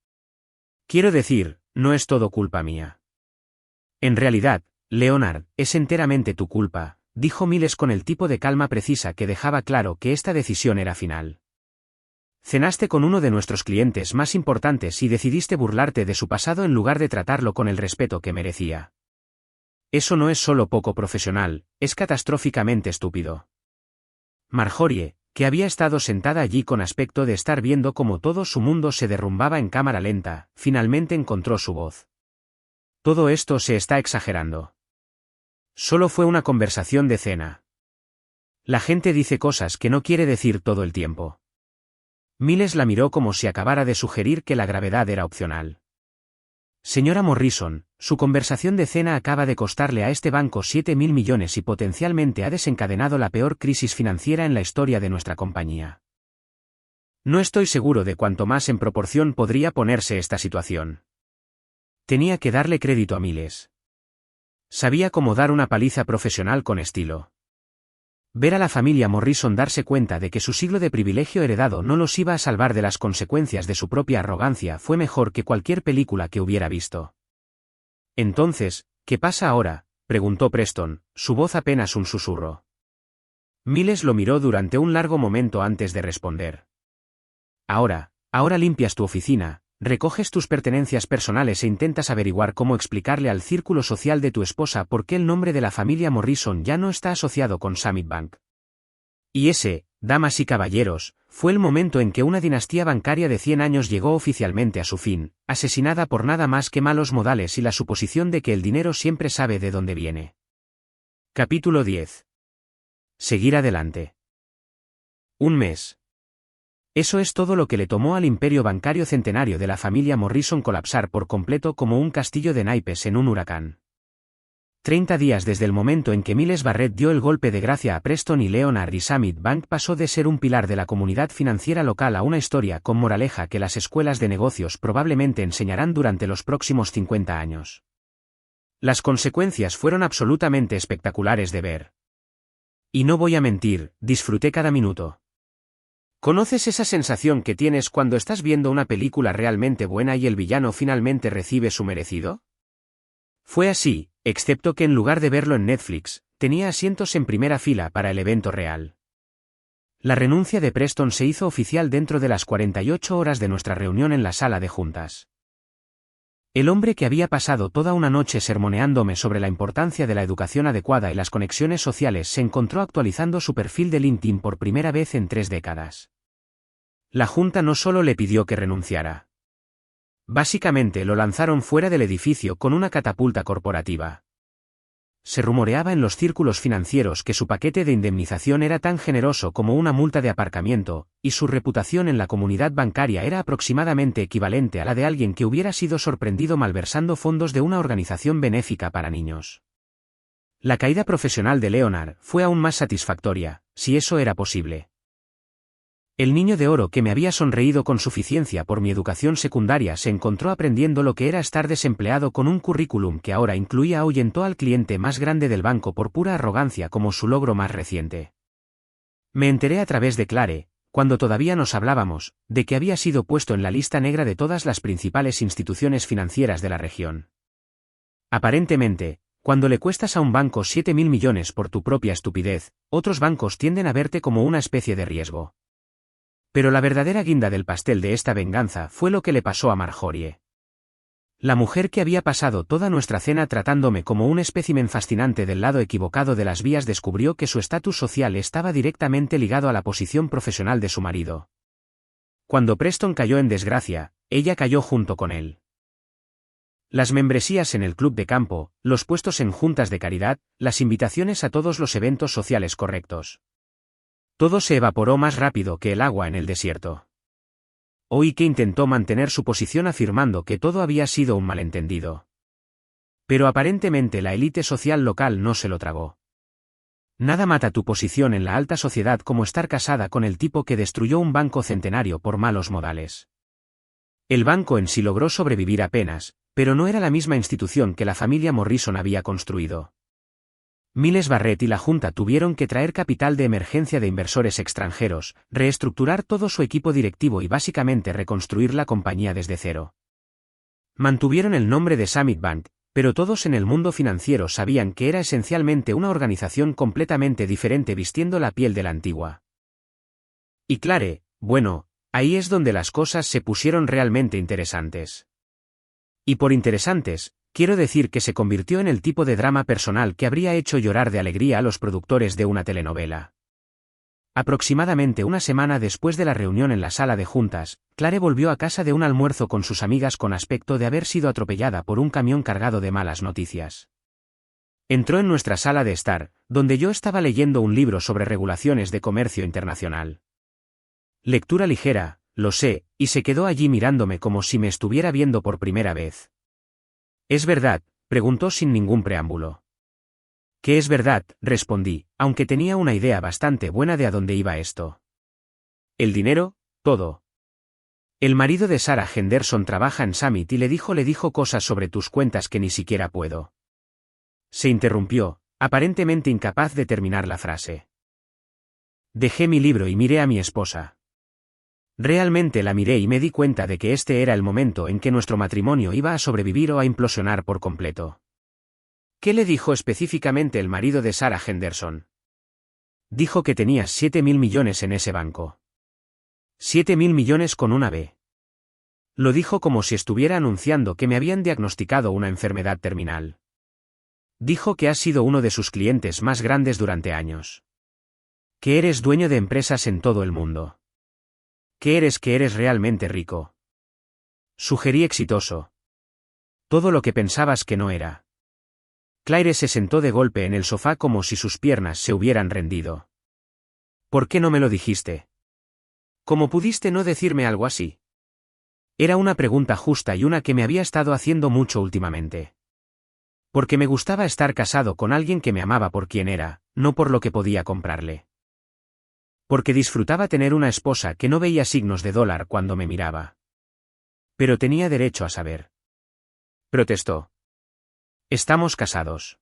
Quiero decir, no es todo culpa mía. En realidad, Leonard, es enteramente tu culpa, dijo Miles con el tipo de calma precisa que dejaba claro que esta decisión era final. Cenaste con uno de nuestros clientes más importantes y decidiste burlarte de su pasado en lugar de tratarlo con el respeto que merecía. Eso no es solo poco profesional, es catastróficamente estúpido. Marjorie, que había estado sentada allí con aspecto de estar viendo cómo todo su mundo se derrumbaba en cámara lenta, finalmente encontró su voz. Todo esto se está exagerando. Solo fue una conversación de cena. La gente dice cosas que no quiere decir todo el tiempo. Miles la miró como si acabara de sugerir que la gravedad era opcional. Señora Morrison, su conversación de cena acaba de costarle a este banco 7.000 millones y potencialmente ha desencadenado la peor crisis financiera en la historia de nuestra compañía. No estoy seguro de cuánto más en proporción podría ponerse esta situación. Tenía que darle crédito a Miles. Sabía cómo dar una paliza profesional con estilo. Ver a la familia Morrison darse cuenta de que su siglo de privilegio heredado no los iba a salvar de las consecuencias de su propia arrogancia fue mejor que cualquier película que hubiera visto. Entonces, ¿qué pasa ahora?, preguntó Preston, su voz apenas un susurro. Miles lo miró durante un largo momento antes de responder. Ahora limpias tu oficina, recoges tus pertenencias personales e intentas averiguar cómo explicarle al círculo social de tu esposa por qué el nombre de la familia Morrison ya no está asociado con Summit Bank. Y ese, damas y caballeros, fue el momento en que una dinastía bancaria de 100 años llegó oficialmente a su fin, asesinada por nada más que malos modales y la suposición de que el dinero siempre sabe de dónde viene. Capítulo 10. Seguir adelante. Un mes. Eso es todo lo que le tomó al imperio bancario centenario de la familia Morrison colapsar por completo como un castillo de naipes en un huracán. 30 días desde el momento en que Miles Barrett dio el golpe de gracia a Preston y Leonard y Summit Bank pasó de ser un pilar de la comunidad financiera local a una historia con moraleja que las escuelas de negocios probablemente enseñarán durante los próximos 50 años. Las consecuencias fueron absolutamente espectaculares de ver. Y no voy a mentir, disfruté cada minuto. ¿Conoces esa sensación que tienes cuando estás viendo una película realmente buena y el villano finalmente recibe su merecido? Fue así, excepto que en lugar de verlo en Netflix, tenía asientos en primera fila para el evento real. La renuncia de Preston se hizo oficial dentro de las 48 horas de nuestra reunión en la sala de juntas. El hombre que había pasado toda una noche sermoneándome sobre la importancia de la educación adecuada y las conexiones sociales se encontró actualizando su perfil de LinkedIn por primera vez en 3 décadas. La Junta no solo le pidió que renunciara. Básicamente lo lanzaron fuera del edificio con una catapulta corporativa. Se rumoreaba en los círculos financieros que su paquete de indemnización era tan generoso como una multa de aparcamiento, y su reputación en la comunidad bancaria era aproximadamente equivalente a la de alguien que hubiera sido sorprendido malversando fondos de una organización benéfica para niños. La caída profesional de Leonard fue aún más satisfactoria, si eso era posible. El niño de oro que me había sonreído con suficiencia por mi educación secundaria se encontró aprendiendo lo que era estar desempleado con un currículum que ahora incluía ahuyentó al cliente más grande del banco por pura arrogancia como su logro más reciente. Me enteré a través de Clare, cuando todavía nos hablábamos, de que había sido puesto en la lista negra de todas las principales instituciones financieras de la región. Aparentemente, cuando le cuestas a un banco 7.000 millones por tu propia estupidez, otros bancos tienden a verte como una especie de riesgo. Pero la verdadera guinda del pastel de esta venganza fue lo que le pasó a Marjorie. La mujer que había pasado toda nuestra cena tratándome como un espécimen fascinante del lado equivocado de las vías descubrió que su estatus social estaba directamente ligado a la posición profesional de su marido. Cuando Preston cayó en desgracia, ella cayó junto con él. Las membresías en el club de campo, los puestos en juntas de caridad, las invitaciones a todos los eventos sociales correctos. Todo se evaporó más rápido que el agua en el desierto. Oí que intentó mantener su posición afirmando que todo había sido un malentendido. Pero aparentemente la élite social local no se lo tragó. Nada mata tu posición en la alta sociedad como estar casada con el tipo que destruyó un banco centenario por malos modales. El banco en sí logró sobrevivir apenas, pero no era la misma institución que la familia Morrison había construido. Miles Barrett y la Junta tuvieron que traer capital de emergencia de inversores extranjeros, reestructurar todo su equipo directivo y básicamente reconstruir la compañía desde cero. Mantuvieron el nombre de Summit Bank, pero todos en el mundo financiero sabían que era esencialmente una organización completamente diferente vistiendo la piel de la antigua. Y Claire, bueno, ahí es donde las cosas se pusieron realmente interesantes. Y por interesantes, quiero decir que se convirtió en el tipo de drama personal que habría hecho llorar de alegría a los productores de una telenovela. Aproximadamente una semana después de la reunión en la sala de juntas, Claire volvió a casa de un almuerzo con sus amigas con aspecto de haber sido atropellada por un camión cargado de malas noticias. Entró en nuestra sala de estar, donde yo estaba leyendo un libro sobre regulaciones de comercio internacional. Lectura ligera, lo sé, y se quedó allí mirándome como si me estuviera viendo por primera vez. ¿Es verdad?, preguntó sin ningún preámbulo. ¿Qué es verdad?, respondí, aunque tenía una idea bastante buena de a dónde iba esto. El dinero, todo. El marido de Sarah Henderson trabaja en Summit y le dijo cosas sobre tus cuentas que ni siquiera puedo. Se interrumpió, aparentemente incapaz de terminar la frase. Dejé mi libro y miré a mi esposa. Realmente la miré y me di cuenta de que este era el momento en que nuestro matrimonio iba a sobrevivir o a implosionar por completo. ¿Qué le dijo específicamente el marido de Sarah Henderson? Dijo que tenías 7.000 millones en ese banco. 7.000 millones con una B. Lo dijo como si estuviera anunciando que me habían diagnosticado una enfermedad terminal. Dijo que has sido uno de sus clientes más grandes durante años. Que eres dueño de empresas en todo el mundo. Que eres realmente rico. Sugerí exitoso. Todo lo que pensabas que no era. Claire se sentó de golpe en el sofá como si sus piernas se hubieran rendido. ¿Por qué no me lo dijiste? ¿Cómo pudiste no decirme algo así? Era una pregunta justa y una que me había estado haciendo mucho últimamente. Porque me gustaba estar casado con alguien que me amaba por quien era, no por lo que podía comprarle. Porque disfrutaba tener una esposa que no veía signos de dólar cuando me miraba. Pero tenía derecho a saber. Protestó. Estamos casados.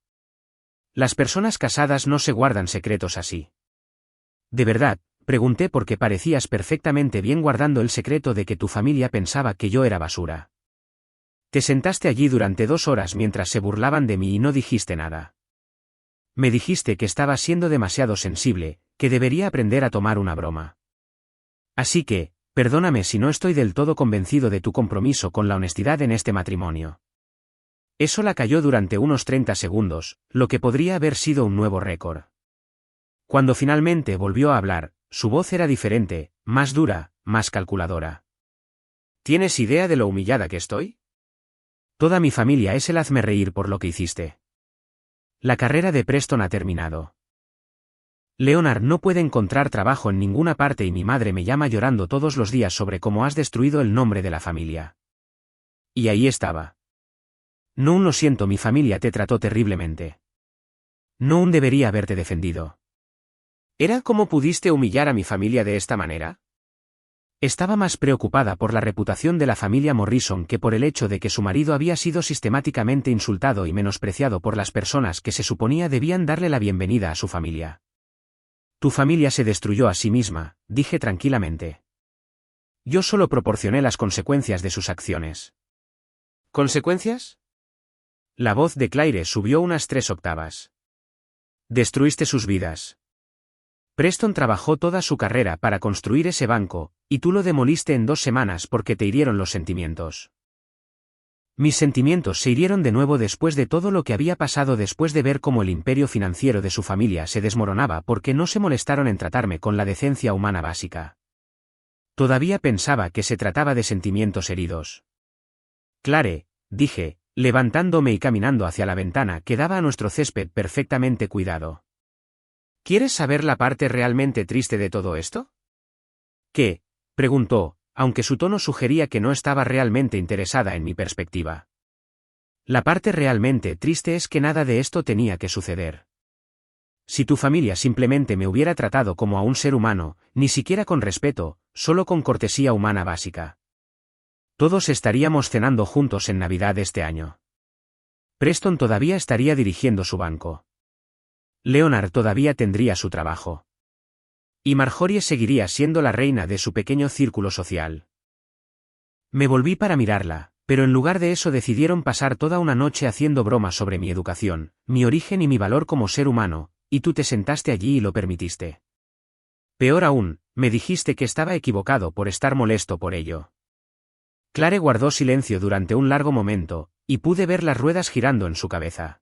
Las personas casadas no se guardan secretos así. ¿De verdad?, pregunté porque parecías perfectamente bien guardando el secreto de que tu familia pensaba que yo era basura. Te sentaste allí durante 2 horas mientras se burlaban de mí y no dijiste nada. Me dijiste que estaba siendo demasiado sensible, que debería aprender a tomar una broma. Así que, perdóname si no estoy del todo convencido de tu compromiso con la honestidad en este matrimonio. Eso la calló durante unos 30 segundos, lo que podría haber sido un nuevo récord. Cuando finalmente volvió a hablar, su voz era diferente, más dura, más calculadora. ¿Tienes idea de lo humillada que estoy? Toda mi familia es el hazme reír por lo que hiciste. La carrera de Preston ha terminado. Leonard no puede encontrar trabajo en ninguna parte y mi madre me llama llorando todos los días sobre cómo has destruido el nombre de la familia. Y ahí estaba. No, lo siento, mi familia te trató terriblemente. No debería haberte defendido. ¿Era cómo pudiste humillar a mi familia de esta manera? Estaba más preocupada por la reputación de la familia Morrison que por el hecho de que su marido había sido sistemáticamente insultado y menospreciado por las personas que se suponía debían darle la bienvenida a su familia. Tu familia se destruyó a sí misma, dije tranquilamente. Yo solo proporcioné las consecuencias de sus acciones. ¿Consecuencias? La voz de Claire subió unas 3 octavas. Destruiste sus vidas. Preston trabajó toda su carrera para construir ese banco, y tú lo demoliste en 2 semanas porque te hirieron los sentimientos. Mis sentimientos se hirieron de nuevo después de todo lo que había pasado, después de ver cómo el imperio financiero de su familia se desmoronaba porque no se molestaron en tratarme con la decencia humana básica. Todavía pensaba que se trataba de sentimientos heridos. Clare, dije, levantándome y caminando hacia la ventana que daba a nuestro césped perfectamente cuidado. ¿Quieres saber la parte realmente triste de todo esto? ¿Qué? Preguntó, aunque su tono sugería que no estaba realmente interesada en mi perspectiva. La parte realmente triste es que nada de esto tenía que suceder. Si tu familia simplemente me hubiera tratado como a un ser humano, ni siquiera con respeto, solo con cortesía humana básica. Todos estaríamos cenando juntos en Navidad este año. Preston todavía estaría dirigiendo su banco. Leonard todavía tendría su trabajo. Y Marjorie seguiría siendo la reina de su pequeño círculo social. Me volví para mirarla, pero en lugar de eso decidieron pasar toda una noche haciendo bromas sobre mi educación, mi origen y mi valor como ser humano, y tú te sentaste allí y lo permitiste. Peor aún, me dijiste que estaba equivocado por estar molesto por ello. Clare guardó silencio durante un largo momento, y pude ver las ruedas girando en su cabeza.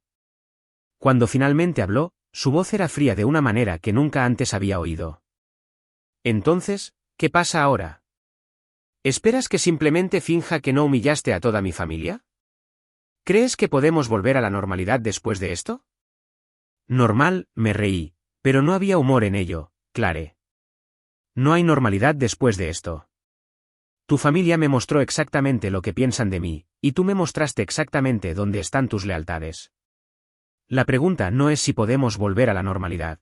Cuando finalmente habló, su voz era fría de una manera que nunca antes había oído. Entonces, ¿qué pasa ahora? ¿Esperas que simplemente finja que no humillaste a toda mi familia? ¿Crees que podemos volver a la normalidad después de esto? Normal, me reí, pero no había humor en ello, Clare. No hay normalidad después de esto. Tu familia me mostró exactamente lo que piensan de mí, y tú me mostraste exactamente dónde están tus lealtades. La pregunta no es si podemos volver a la normalidad.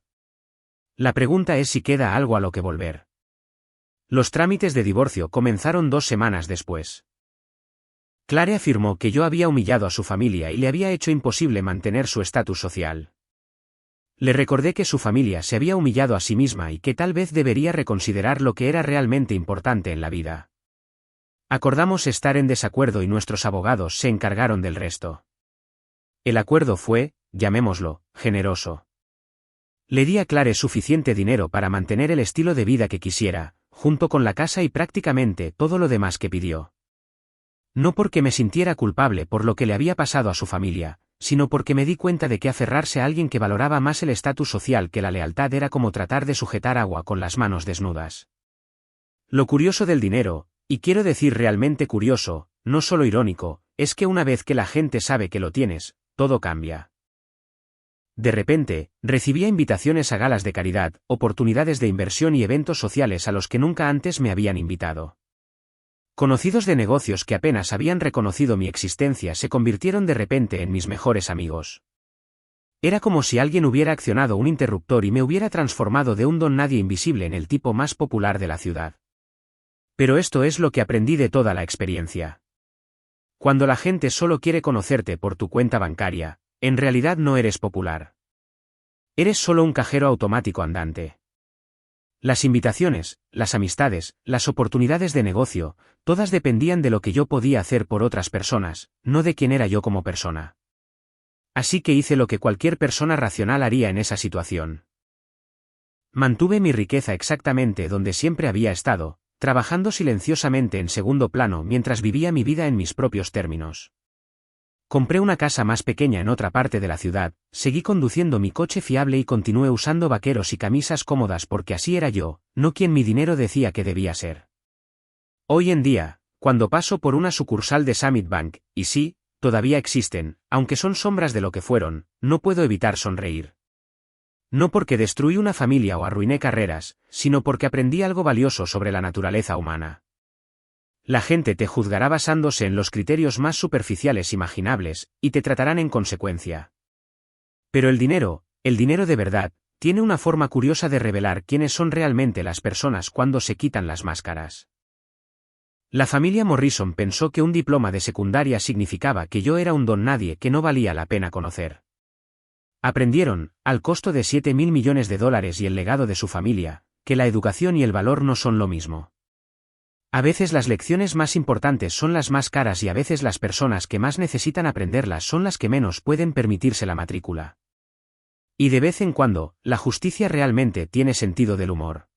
La pregunta es si queda algo a lo que volver. Los trámites de divorcio comenzaron 2 semanas después. Clare afirmó que yo había humillado a su familia y le había hecho imposible mantener su estatus social. Le recordé que su familia se había humillado a sí misma y que tal vez debería reconsiderar lo que era realmente importante en la vida. Acordamos estar en desacuerdo y nuestros abogados se encargaron del resto. El acuerdo fue, llamémoslo, generoso. Le di a Clare suficiente dinero para mantener el estilo de vida que quisiera, junto con la casa y prácticamente todo lo demás que pidió. No porque me sintiera culpable por lo que le había pasado a su familia, sino porque me di cuenta de que aferrarse a alguien que valoraba más el estatus social que la lealtad era como tratar de sujetar agua con las manos desnudas. Lo curioso del dinero, y quiero decir realmente curioso, no solo irónico, es que una vez que la gente sabe que lo tienes, todo cambia. De repente, recibía invitaciones a galas de caridad, oportunidades de inversión y eventos sociales a los que nunca antes me habían invitado. Conocidos de negocios que apenas habían reconocido mi existencia se convirtieron de repente en mis mejores amigos. Era como si alguien hubiera accionado un interruptor y me hubiera transformado de un don nadie invisible en el tipo más popular de la ciudad. Pero esto es lo que aprendí de toda la experiencia. Cuando la gente solo quiere conocerte por tu cuenta bancaria, en realidad no eres popular. Eres solo un cajero automático andante. Las invitaciones, las amistades, las oportunidades de negocio, todas dependían de lo que yo podía hacer por otras personas, no de quién era yo como persona. Así que hice lo que cualquier persona racional haría en esa situación. Mantuve mi riqueza exactamente donde siempre había estado, trabajando silenciosamente en segundo plano mientras vivía mi vida en mis propios términos. Compré una casa más pequeña en otra parte de la ciudad, seguí conduciendo mi coche fiable y continué usando vaqueros y camisas cómodas porque así era yo, no quien mi dinero decía que debía ser. Hoy en día, cuando paso por una sucursal de Summit Bank, y sí, todavía existen, aunque son sombras de lo que fueron, no puedo evitar sonreír. No porque destruí una familia o arruiné carreras, sino porque aprendí algo valioso sobre la naturaleza humana. La gente te juzgará basándose en los criterios más superficiales imaginables, y te tratarán en consecuencia. Pero el dinero de verdad, tiene una forma curiosa de revelar quiénes son realmente las personas cuando se quitan las máscaras. La familia Morrison pensó que un diploma de secundaria significaba que yo era un don nadie que no valía la pena conocer. Aprendieron, al costo de $7.000 millones y el legado de su familia, que la educación y el valor no son lo mismo. A veces las lecciones más importantes son las más caras y a veces las personas que más necesitan aprenderlas son las que menos pueden permitirse la matrícula. Y de vez en cuando, la justicia realmente tiene sentido del humor.